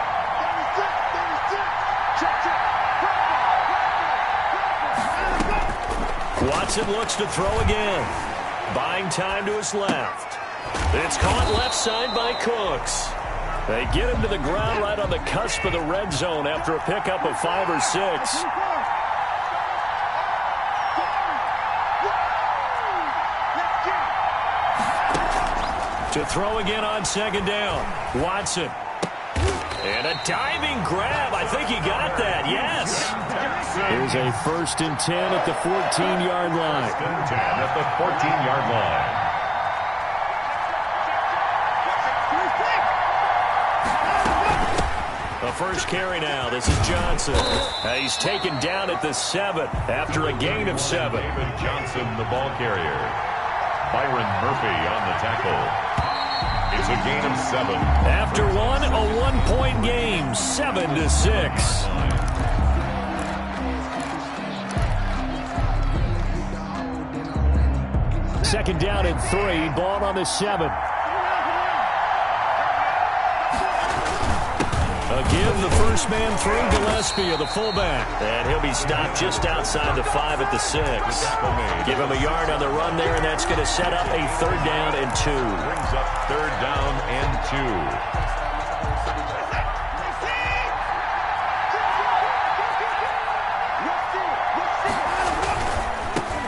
Watson looks to throw again. Buying time to his left. It's caught left side by Cooks. They get him to the ground right on the cusp of the red zone after a pickup of 5 or 6. To throw again on second down. Watson. And a diving grab. I think he got that. Yes. Here's a 1st and 10 at the 14-yard line. 1st and 10 at the 14-yard line. The first carry now. This is Johnson. He's taken down at the 7 after a gain of 7. David Johnson, the ball carrier. Byron Murphy on the tackle. It's a gain of 7. After one, a 1-point game, 7-6. Second down and 3, ball on the 7. Again, the first man through Gillespie, the fullback. And he'll be stopped just outside the 5 at the 6. Give him a yard on the run there, and that's going to set up a 3rd down and 2. Brings up 3rd down and 2.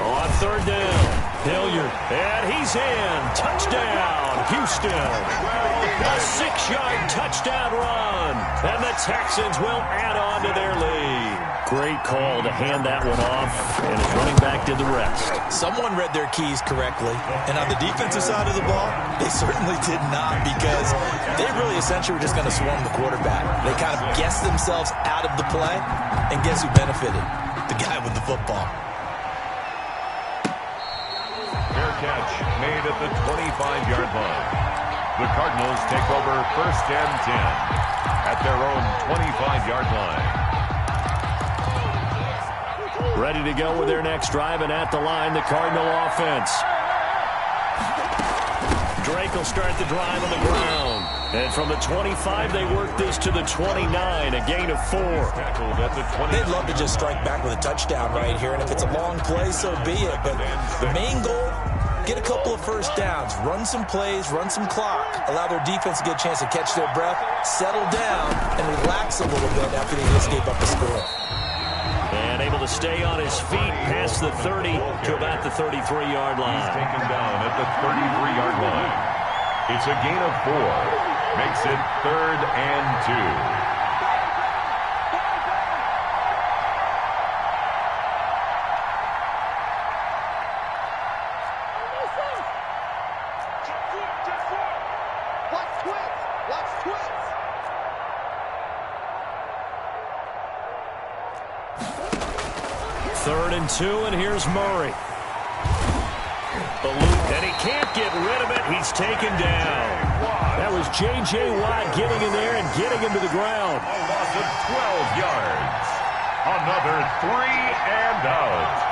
On 3rd down, Hilliard, and he's in. Touchdown, Houston. A 6-yard touchdown run, and the Texans will add on to their lead. Great call to hand that one off, and his running back did the rest. Someone read their keys correctly, and on the defensive side of the ball, they certainly did not, because they really essentially were just going to swarm the quarterback. They kind of guessed themselves out of the play, and guess who benefited? The guy with the football. Fair catch made at the 25-yard line. The Cardinals take over 1st and 10 at their own 25-yard line. Ready to go with their next drive, and at the line, the Cardinal offense. Drake will start the drive on the ground. And from the 25, they work this to the 29, a gain of 4. They'd love to just strike back with a touchdown right here, and if it's a long play, so be it. But the main goal, get a couple of first downs, run some plays, run some clock, allow their defense to get a chance to catch their breath, settle down, and relax a little bit after they just gave up the score. And able to stay on his feet past the 30 to about the 33-yard line. He's taken down at the 33-yard line. It's a gain of 4. Makes it 3rd and 2. Third and 2, and here's Murray. The loop, and he can't get rid of it. He's taken down. That was J.J. Watt getting in there and getting him to the ground. A loss of 12 yards. Another 3 and out.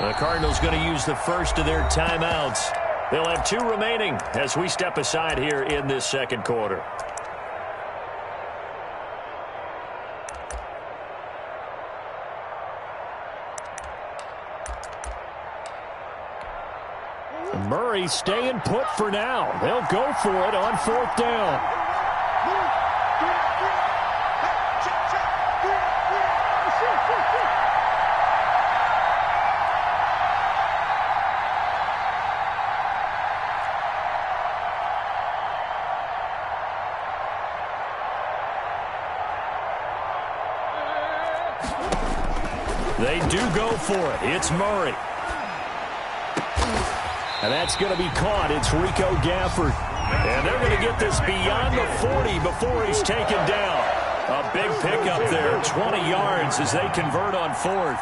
The Cardinals going to use the first of their timeouts. They'll have 2 remaining as we step aside here in this second quarter. Murray staying put for now. They'll go for it on 4th down. do go for it. It's Murray. And that's going to be caught. It's Rico Gafford. And they're going to get this beyond the 40 before he's taken down. A big pickup there, 20 yards as they convert on fourth.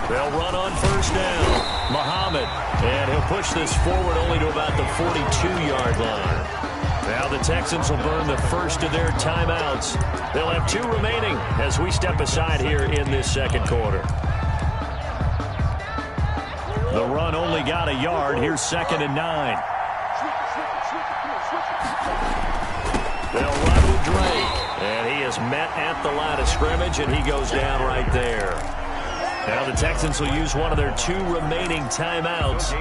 They'll run on first down. Muhammad, and he'll push this forward only to about the 42-yard line. Now the Texans will burn the first of their timeouts. They'll have 2 remaining as we step aside here in this second quarter. The run only got a yard. Here's 2nd and 9. They'll run with Drake, and he is met at the line of scrimmage, and he goes down right there. Now the Texans will use one of their 2 remaining timeouts.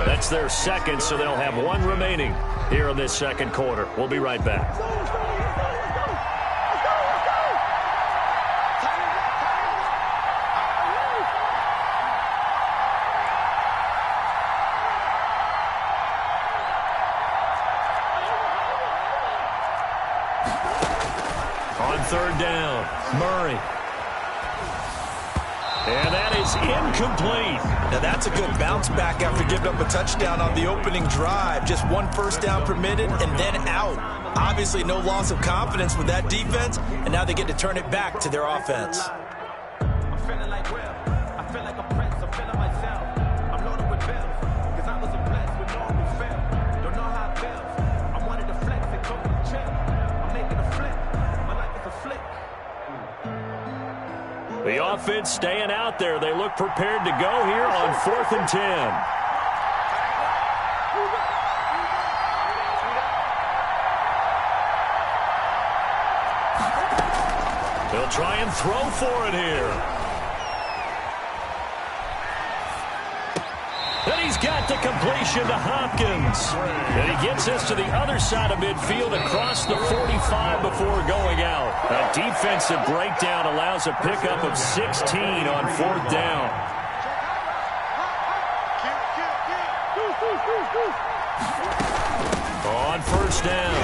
That's their second, so they'll have 1 remaining here in this second quarter. We'll be right back. On third down, Murray. And that is incomplete. Now that's a good bounce back after giving up a touchdown on the opening drive. Just 1 first down permitted and then out. Obviously no loss of confidence with that defense, and now they get to turn it back to their offense. I'm feeling like Will. I feel like a prince. I'm feeling myself. I'm loaded with bills. Because I was a blessed with no one fail. Don't know how it feels. I wanted to flex and totally chill. I'm making a flip. My life is a flick. The offense staying out there. They look prepared to go here on 4th and 10. They'll try and throw for it here. Then he's got the completion to Hopkins. And he gets this to the other side of midfield across the 45 before going out. A defensive breakdown allows a pickup of 16 on 4th down. On first down,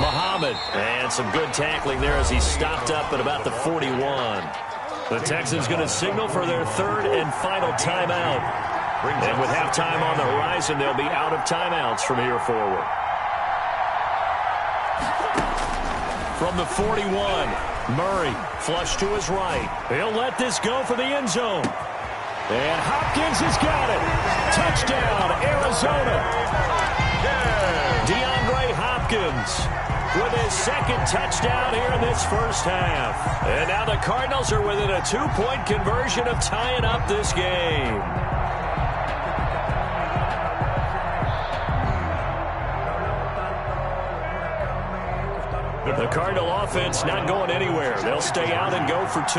Muhammad. And some good tackling there as he stopped up at about the 41. The Texans going to signal for their 3rd and final timeout. And with halftime on the horizon, they'll be out of timeouts from here forward. From the 41, Murray flush to his right. He'll let this go for the end zone. And Hopkins has got it. Touchdown, Arizona. DeAndre Hopkins with his 2nd touchdown here in this first half. And now the Cardinals are within a 2-point conversion of tying up this game. The Cardinal offense not going anywhere. They'll stay out and go for 2.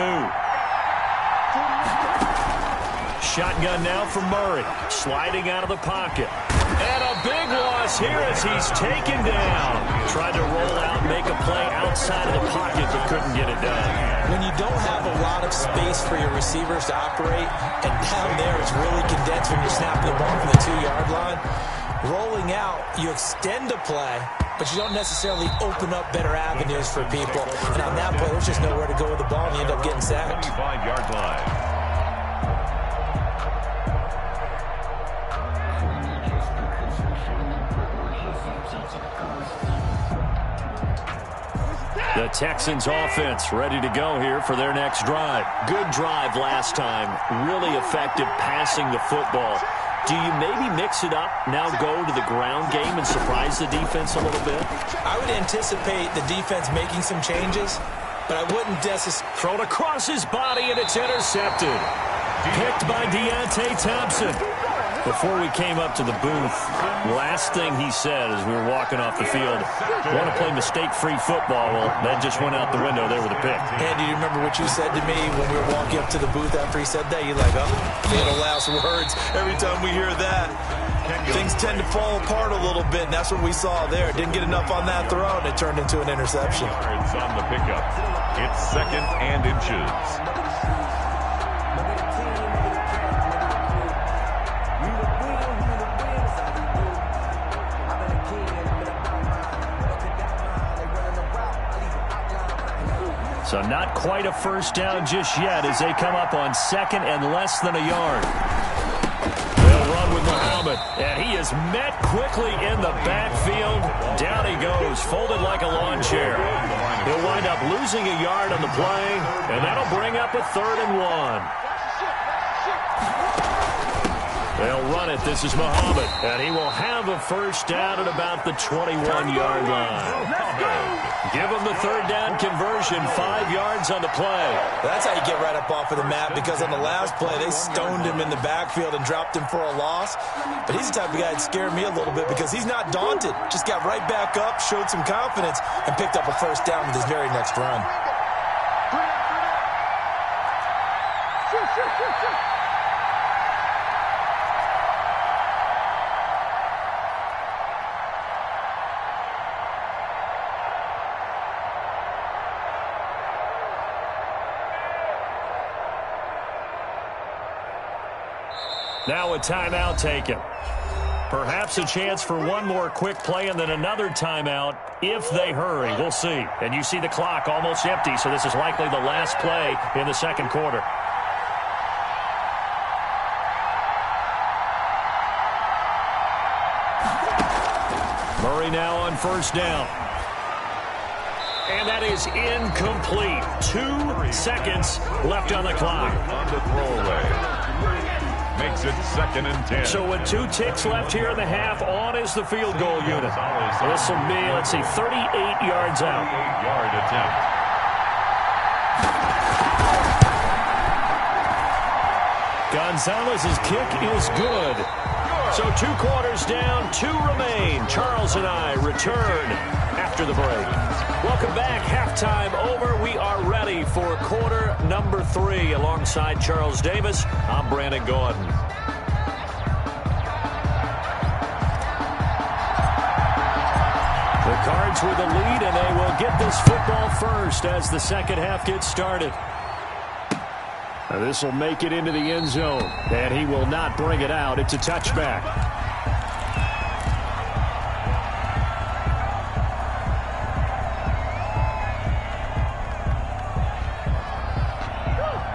Shotgun now for Murray. Sliding out of the pocket. And a big loss here as he's taken down. Tried to roll out and make a play outside of the pocket, but couldn't get it done. When you don't have a lot of space for your receivers to operate, and down there it's really condensed when you're snapping the ball from the 2-yard line, rolling out, you extend the play, but you don't necessarily open up better avenues for people. And on that play, there's just nowhere to go with the ball, and you end up getting sacked. 25-yard line. The Texans offense ready to go here for their next drive. Good drive last time. Really effective passing the football. Do you maybe mix it up, now go to the ground game and surprise the defense a little bit? I would anticipate the defense making some changes, but I wouldn't necessarily. Thrown across his body, and it's intercepted. Picked by Deontay Thompson. Before we came up to the booth, last thing he said as we were walking off the field, want to play mistake-free football. Well, that just went out the window there with a pick. Andy, do you remember what you said to me when we were walking up to the booth after he said that? You're like, oh, little last words. Every time we hear that, things tend to fall apart a little bit, and that's what we saw there. Didn't get enough on that throw, and it turned into an interception. It's on the pickup. It's 2nd and inches. So not quite a first down just yet as they come up on second and less than a yard. They'll run with Muhammad, and he is met quickly in the backfield. Down he goes, folded like a lawn chair. He'll wind up losing a yard on the play, and that'll bring up a 3rd and 1. They'll run it. This is Muhammad, and he will have a first down at about the 21-yard line. Give him the 3rd down conversion, 5 yards on the play. That's how you get right up off of the map, because on the last play, they stoned him in the backfield and dropped him for a loss. But he's the type of guy that scared me a little bit because he's not daunted. Just got right back up, showed some confidence, and picked up a first down with his very next run. Now a timeout taken. Perhaps a chance for one more quick play and then another timeout if they hurry. We'll see. And you see the clock almost empty, so this is likely the last play in the second quarter. Murray now on first down. And that is incomplete. 2 seconds left on the clock. On the throwaway. Makes it 2nd and 10. So with 2 ticks left here in the half, on is the field goal unit. This will be, let's see, 38 yards out. 38-yard attempt. Gonzalez's kick is good. So 2 quarters down, 2 remain. Charles and I return after the break. Welcome back. Halftime over. We are ready for quarter number 3. Alongside Charles Davis, I'm Brandon Gordon. The Cards with the lead, and they will get this football first as the second half gets started. This will make it into the end zone, and he will not bring it out. It's a touchback.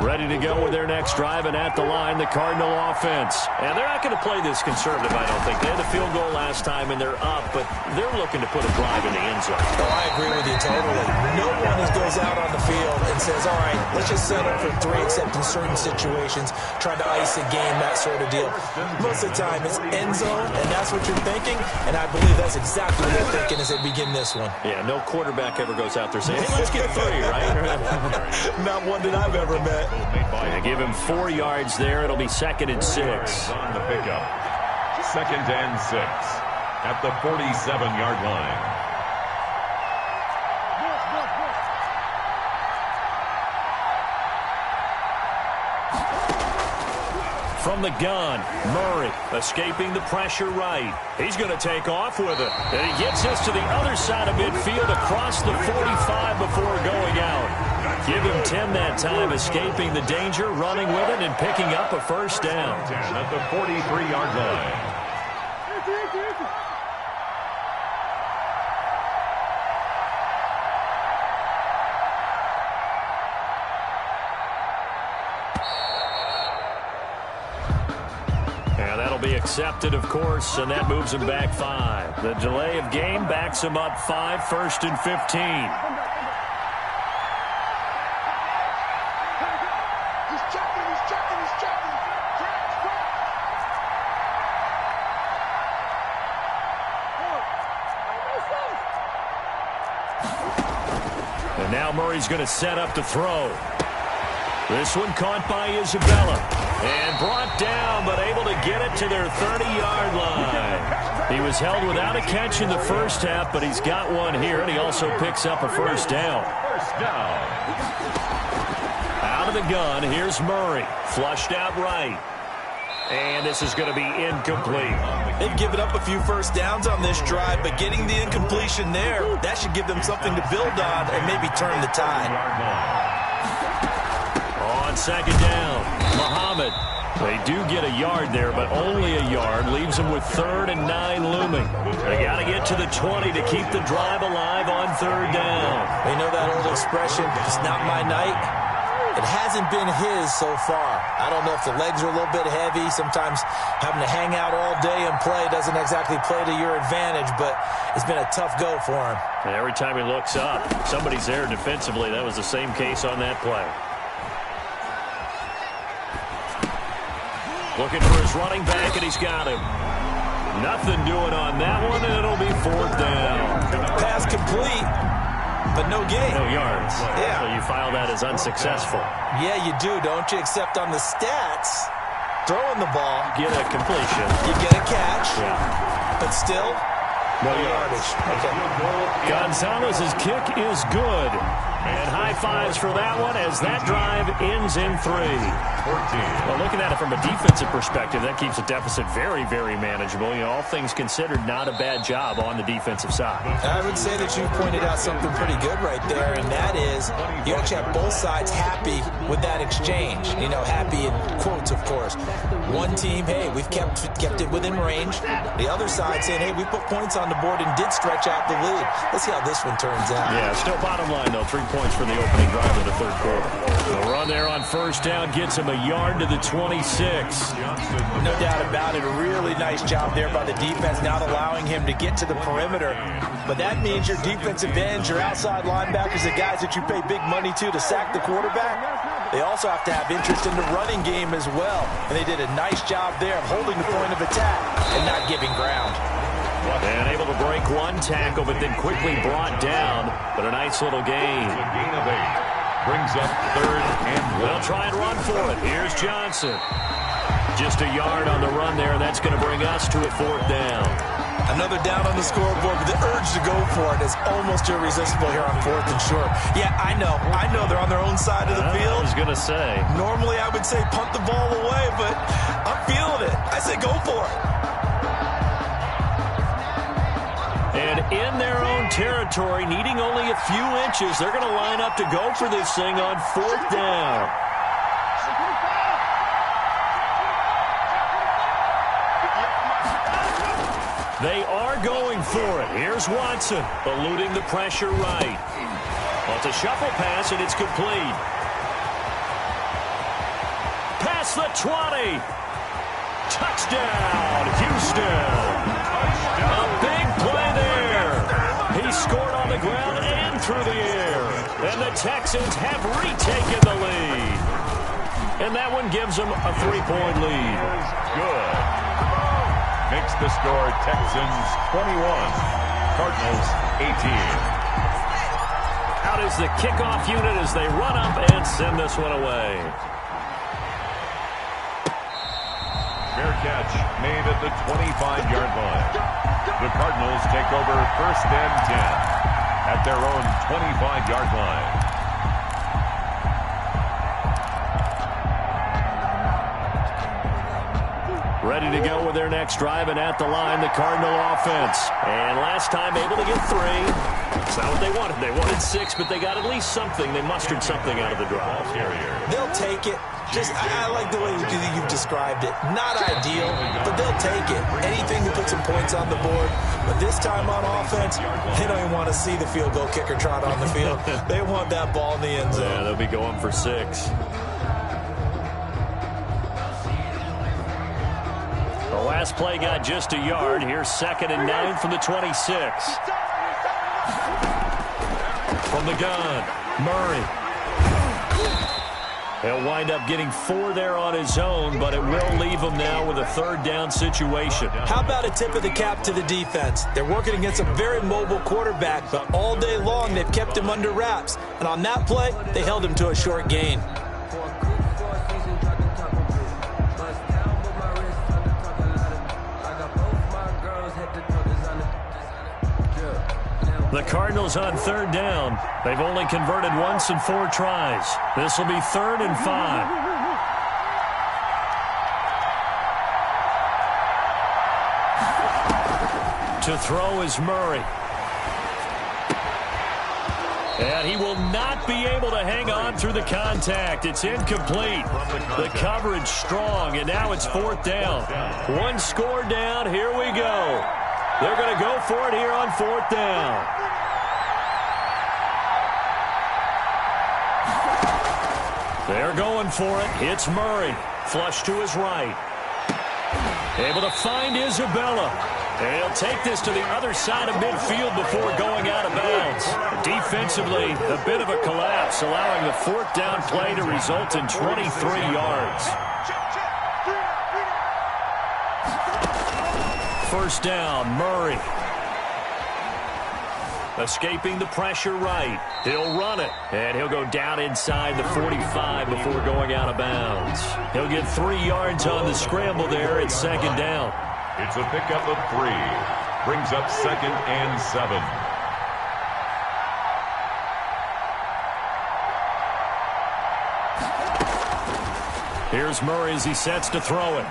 Ready to go with their next drive, and at the line, the Cardinal offense. And they're not going to play this conservative, I don't think. They had a field goal last time, and they're up, but they're looking to put a drive in the end zone. Oh, I agree with you totally. No one goes out on the field and says, all right, let's just settle for 3, except in certain situations, trying to ice a game, that sort of deal. Most of the time, it's end zone, and that's what you're thinking, and I believe that's exactly what they're thinking as they begin this one. Yeah, no quarterback ever goes out there saying, hey, let's get 3, right? Not one that I've ever met. Yeah, give him 4 yards there. It'll be 2nd and 6. On the pickup. 2nd and 6 at the 47-yard line. From the gun, Murray escaping the pressure right. He's going to take off with it. And he gets us to the other side of midfield across the 45 before going out. Give him 10 that time, escaping the danger, running with it, and picking up a first down. 10 at the 43-yard line. Be accepted, of course, and that moves him back 5. The delay of game backs him up 5, 1st and 15. And now Murray's going to set up to throw. This one caught by Isabella. And brought down, but able to get it to their 30-yard line. He was held without a catch in the first half, but he's got one here, and he also picks up a first down. Out of the gun, here's Murray. Flushed out right. And this is going to be incomplete. They've given up a few first downs on this drive, but getting the incompletion there, that should give them something to build on and maybe turn the tide. On second down, Muhammad They do get a yard there, but only a yard. Leaves them with 3rd and 9 looming. They got to get to the 20 to keep the drive alive on 3rd down. You know that old expression, it's not my night? It hasn't been his so far. I don't know if the legs are a little bit heavy. Sometimes having to hang out all day and play doesn't exactly play to your advantage, but it's been a tough go for him. And every time he looks up, somebody's there defensively. That was the same case on that play. Looking for his running back, and he's got him. Nothing doing on that one, and it'll be 4th down. Pass complete, but no gain. No yards. Yeah. So you file that as unsuccessful. Yeah, you do, don't you? Except on the stats, throwing the ball. Get a completion. You get a catch. Yeah. But still, no yardage. Okay. Gonzalez's kick is good. And high fives for that one as that drive ends in 3. Well, looking at it from a defensive perspective, that keeps the deficit very, very manageable. You know, all things considered, not a bad job on the defensive side. I would say that you pointed out something pretty good right there, and that is you actually have both sides happy with that exchange. You know, happy in quotes, of course. One team, hey, we've kept it within range. The other side saying, hey, we put points on the board and did stretch out the lead. Let's see how this one turns out. Yeah, still bottom line, though, 3 points for the opening drive of the 3rd quarter. The run there on 1st down gets him a yard to the 26. No doubt about it. A really nice job there by the defense, not allowing him to get to the perimeter. But that means your defensive ends, your outside linebackers, the guys that you pay big money to sack the quarterback, they also have to have interest in the running game as well. And they did a nice job there of holding the point of attack and not giving ground. And able to break one tackle, but then quickly brought down. But a nice little gain. A gain of 8. Brings up 3rd and 1. They'll try and run for it. Here's Johnson. Just a yard on the run there, and that's going to bring us to a 4th down. Another down on the scoreboard, but the urge to go for it is almost irresistible here on 4th and short. Yeah, I know they're on their own side of the field. I was going to say. Normally I would say punt the ball away, but I'm feeling it. I say go for it. And in their own territory, needing only a few inches, they're going to line up to go for this thing on 4th down. They are going for it. Here's Watson, eluding the pressure right. Well, it's a shuffle pass, and it's complete. Past the 20. Touchdown, Houston. A big play there. He scored on the ground and through the air. And the Texans have retaken the lead. And that one gives them a 3-point lead. Good. Makes the score Texans 21, Cardinals 18. Out is the kickoff unit as they run up and send this one away. Fair catch made at the 25-yard line. The Cardinals take over 1st and 10 at their own 25-yard line. Ready to go with their next drive, and at the line, the Cardinal offense. And last time able to get 3. It's not what they wanted. They wanted 6, but they got at least something. They mustered something out of the drive. They'll take it. Just, I like the way you've described it. Not ideal, but they'll take it. Anything to put some points on the board. But this time on offense, they don't even want to see the field goal kicker trot on the field. They want that ball in the end zone. Yeah, they'll be going for 6. The last play got just a yard. Here's 2nd and 9 from the 26. From the gun, Murray. He'll wind up getting 4 there on his own, but it will leave him now with a 3rd down situation. How about a tip of the cap to the defense? They're working against a very mobile quarterback, but all day long they've kept him under wraps. And on that play, they held him to a short gain. The Cardinals on 3rd down. They've only converted once in 4 tries. This will be 3rd and 5. To throw is Murray. And he will not be able to hang on through the contact. It's incomplete. The coverage strong, and now it's 4th down. One score down. Here we go. They're going to go for it here on 4th down. They're going for it. It's Murray. Flush to his right. Able to find Isabella. And he'll take this to the other side of midfield before going out of bounds. Defensively, a bit of a collapse, allowing the 4th down play to result in 23 yards. 1st down, Murray. Escaping the pressure right. He'll run it, and he'll go down inside the 45 before going out of bounds. He'll get 3 yards on the scramble there at 2nd down. It's a pickup of 3. Brings up 2nd and 7. Here's Murray as he sets to throw it.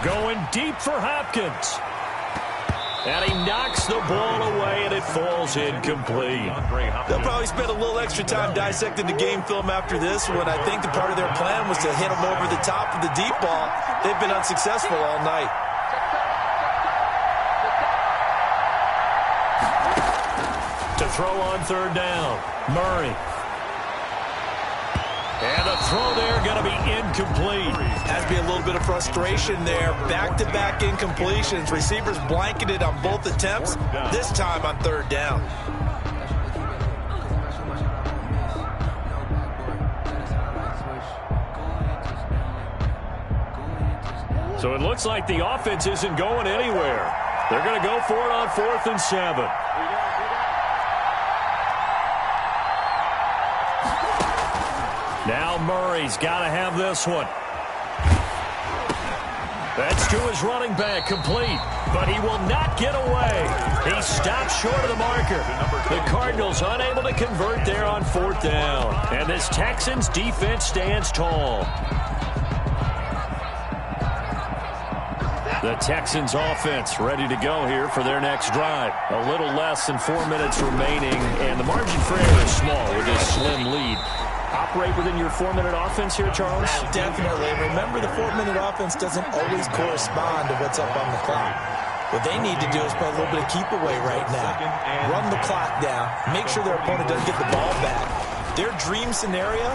Going deep for Hopkins. And he knocks the ball away, and it falls incomplete. They'll probably spend a little extra time dissecting the game film after this one. I think the part of their plan was to hit him over the top of the deep ball. They've been unsuccessful all night. To throw on 3rd down, Murray. And the throw there going to be incomplete. Has to be a little bit of frustration there. Back-to-back incompletions. Receivers blanketed on both attempts, this time on 3rd down. So it looks like the offense isn't going anywhere. They're going to go for it on 4th and 7. Now Murray's got to have this one. That's to his running back, complete. But he will not get away. He stops short of the marker. The Cardinals unable to convert there on 4th down. And this Texans defense stands tall. The Texans offense ready to go here for their next drive. A little less than 4 minutes remaining, and the margin for error is small with this slim lead. Operate within your 4-minute offense here, Charles? Definitely. Remember, the 4-minute offense doesn't always correspond to what's up on the clock. What they need to do is play a little bit of keep away right now. Run the clock down. Make sure their opponent doesn't get the ball back. Their dream scenario,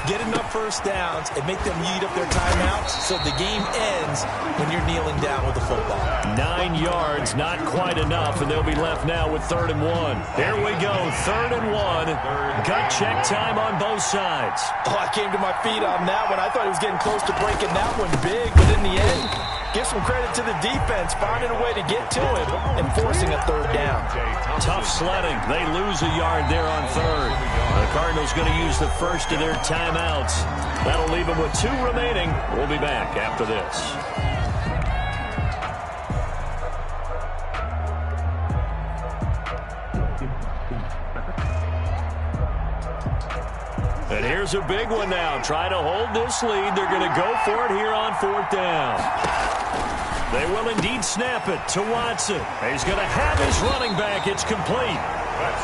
get enough 1st downs and make them eat up their timeouts so the game ends when you're kneeling down with the football. 9 yards, not quite enough, and they'll be left now with 3rd and 1. Here we go, 3rd and 1. Gut check time on both sides. Oh, I came to my feet on that one. I thought he was getting close to breaking that one big, but in the end, give some credit to the defense, finding a way to get to him and forcing a 3rd down. Tough sledding. They lose a yard there on 3rd. The Cardinals going to use the first of their timeouts. That'll leave them with 2 remaining. We'll be back after this. And here's a big one now. Try to hold this lead. They're going to go for it here on 4th down. They will indeed snap it to Watson. He's going to have his running back. It's complete.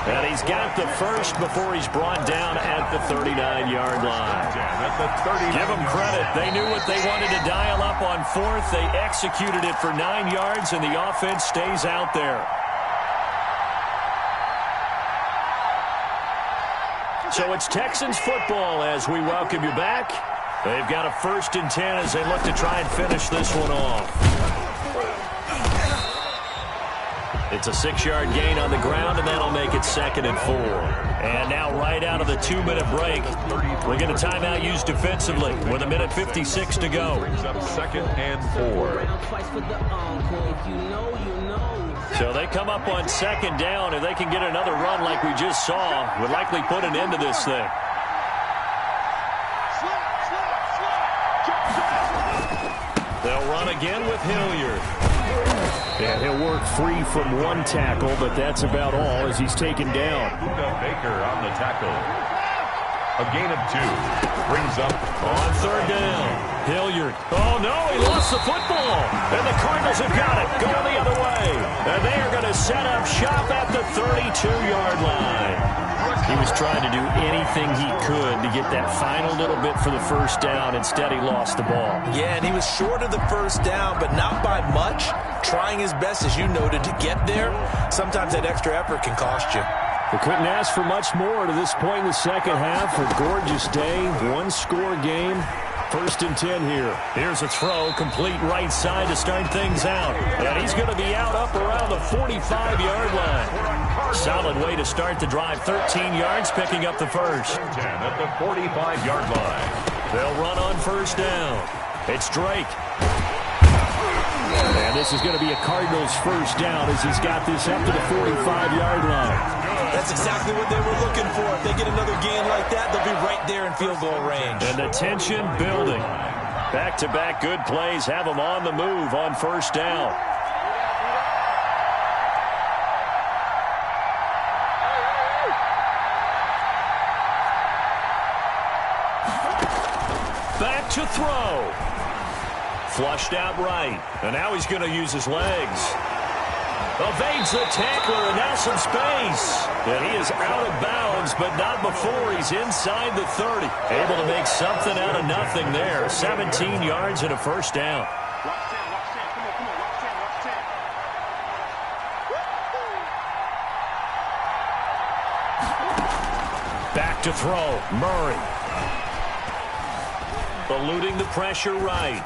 And he's got the first before he's brought down at the 39-yard line. Give them credit. They knew what they wanted to dial up on 4th. They executed it for 9 yards, and the offense stays out there. So it's Texans football as we welcome you back. They've got a 1st and 10 as they look to try and finish this one off. It's a 6-yard gain on the ground, and that'll make it 2nd and 4. And now right out of the 2-minute break, we get a timeout used defensively with 1:56 to go. Brings up 2nd and 4. So they come up on 2nd down. If they can get another run like we just saw, would likely put an end to this thing. They'll run again with Hilliard. And he'll work free from one tackle, but that's about all as he's taken down. Baker on the tackle. A gain of 2. Brings up on 3rd down. Hilliard. Oh, no, he lost the football. And the Cardinals have got it. Going the other way. And they are going to set up shop at the 32-yard line. He was trying to do anything he could to get that final little bit for the first down. Instead, he lost the ball. Yeah, and he was short of the first down, but not by much. Trying his best, as you noted, to get there. Sometimes that extra effort can cost you. They couldn't ask for much more to this point in the second half. A gorgeous day, one-score game. 1st and 10 here. Here's a throw, complete right side to start things out. And he's going to be out up around the 45-yard line. Solid way to start the drive. 13 yards, picking up the first. 10 at the 45-yard line. They'll run on first down. It's Drake. And this is going to be a Cardinals first down as he's got this up to the 45-yard line. That's exactly what they were looking for. If they get another gain like that, they'll be right there in field goal range. And the tension building. Back-to-back good plays have them on the move on first down. Back to throw. Flushed out right. And now he's going to use his legs. Evades the tackler, and now some space. And he is out of bounds, but not before he's inside the 30. Able to make something out of nothing there. 17 yards and a first down. Back to throw. Murray. Eluding the pressure right.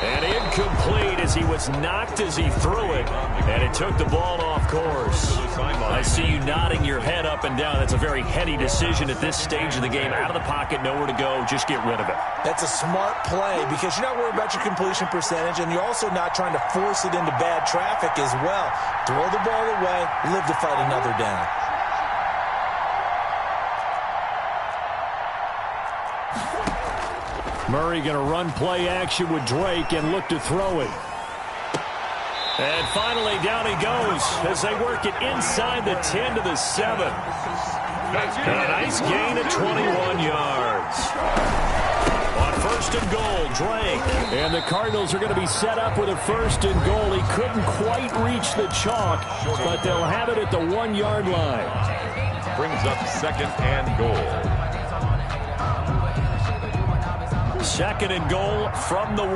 And incomplete as he was knocked as he threw it. And it took the ball off course. I see you nodding your head up and down. That's a very heady decision at this stage of the game. Out of the pocket, nowhere to go. Just get rid of it. That's a smart play because you're not worried about your completion percentage, and you're also not trying to force it into bad traffic as well. Throw the ball away, live to fight another down. Murray going to run play action with Drake and look to throw it. And finally, down he goes as they work it inside the 10 to the 7. And a nice gain of 21 yards. On 1st and goal, Drake. And the Cardinals are going to be set up with a 1st and goal. He couldn't quite reach the chalk, but they'll have it at the 1-yard line. Brings up 2nd and goal. 2nd and goal from the 1.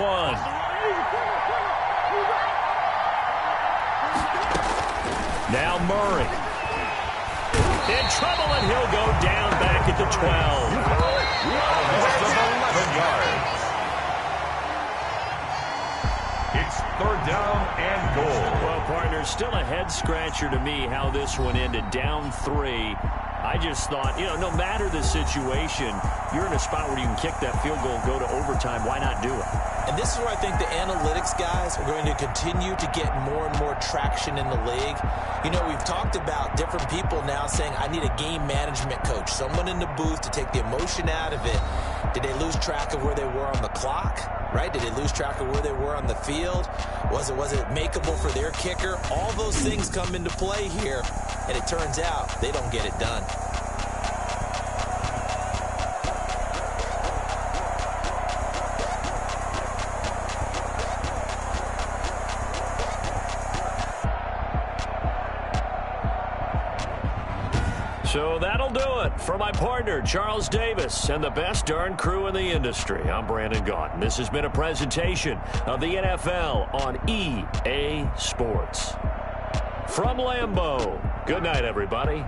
Now Murray. In trouble, and he'll go down back at the 12. It's 3rd down and goal. Well, partner, still a head-scratcher to me how this one ended. Down 3. I just thought, no matter the situation, you're in a spot where you can kick that field goal and go to overtime. Why not do it? And this is where I think the analytics guys are going to continue to get more and more traction in the league. We've talked about different people now saying, I need a game management coach, someone in the booth to take the emotion out of it. Did they lose track of where they were on the clock? Right? Did they lose track of where they were on the field? Was it makeable for their kicker? All those things come into play here, and it turns out they don't get it done. So that'll do it for my partner, Charles Davis, and the best darn crew in the industry. I'm Brandon Gaudin. This has been a presentation of the NFL on EA Sports. From Lambeau, good night, everybody.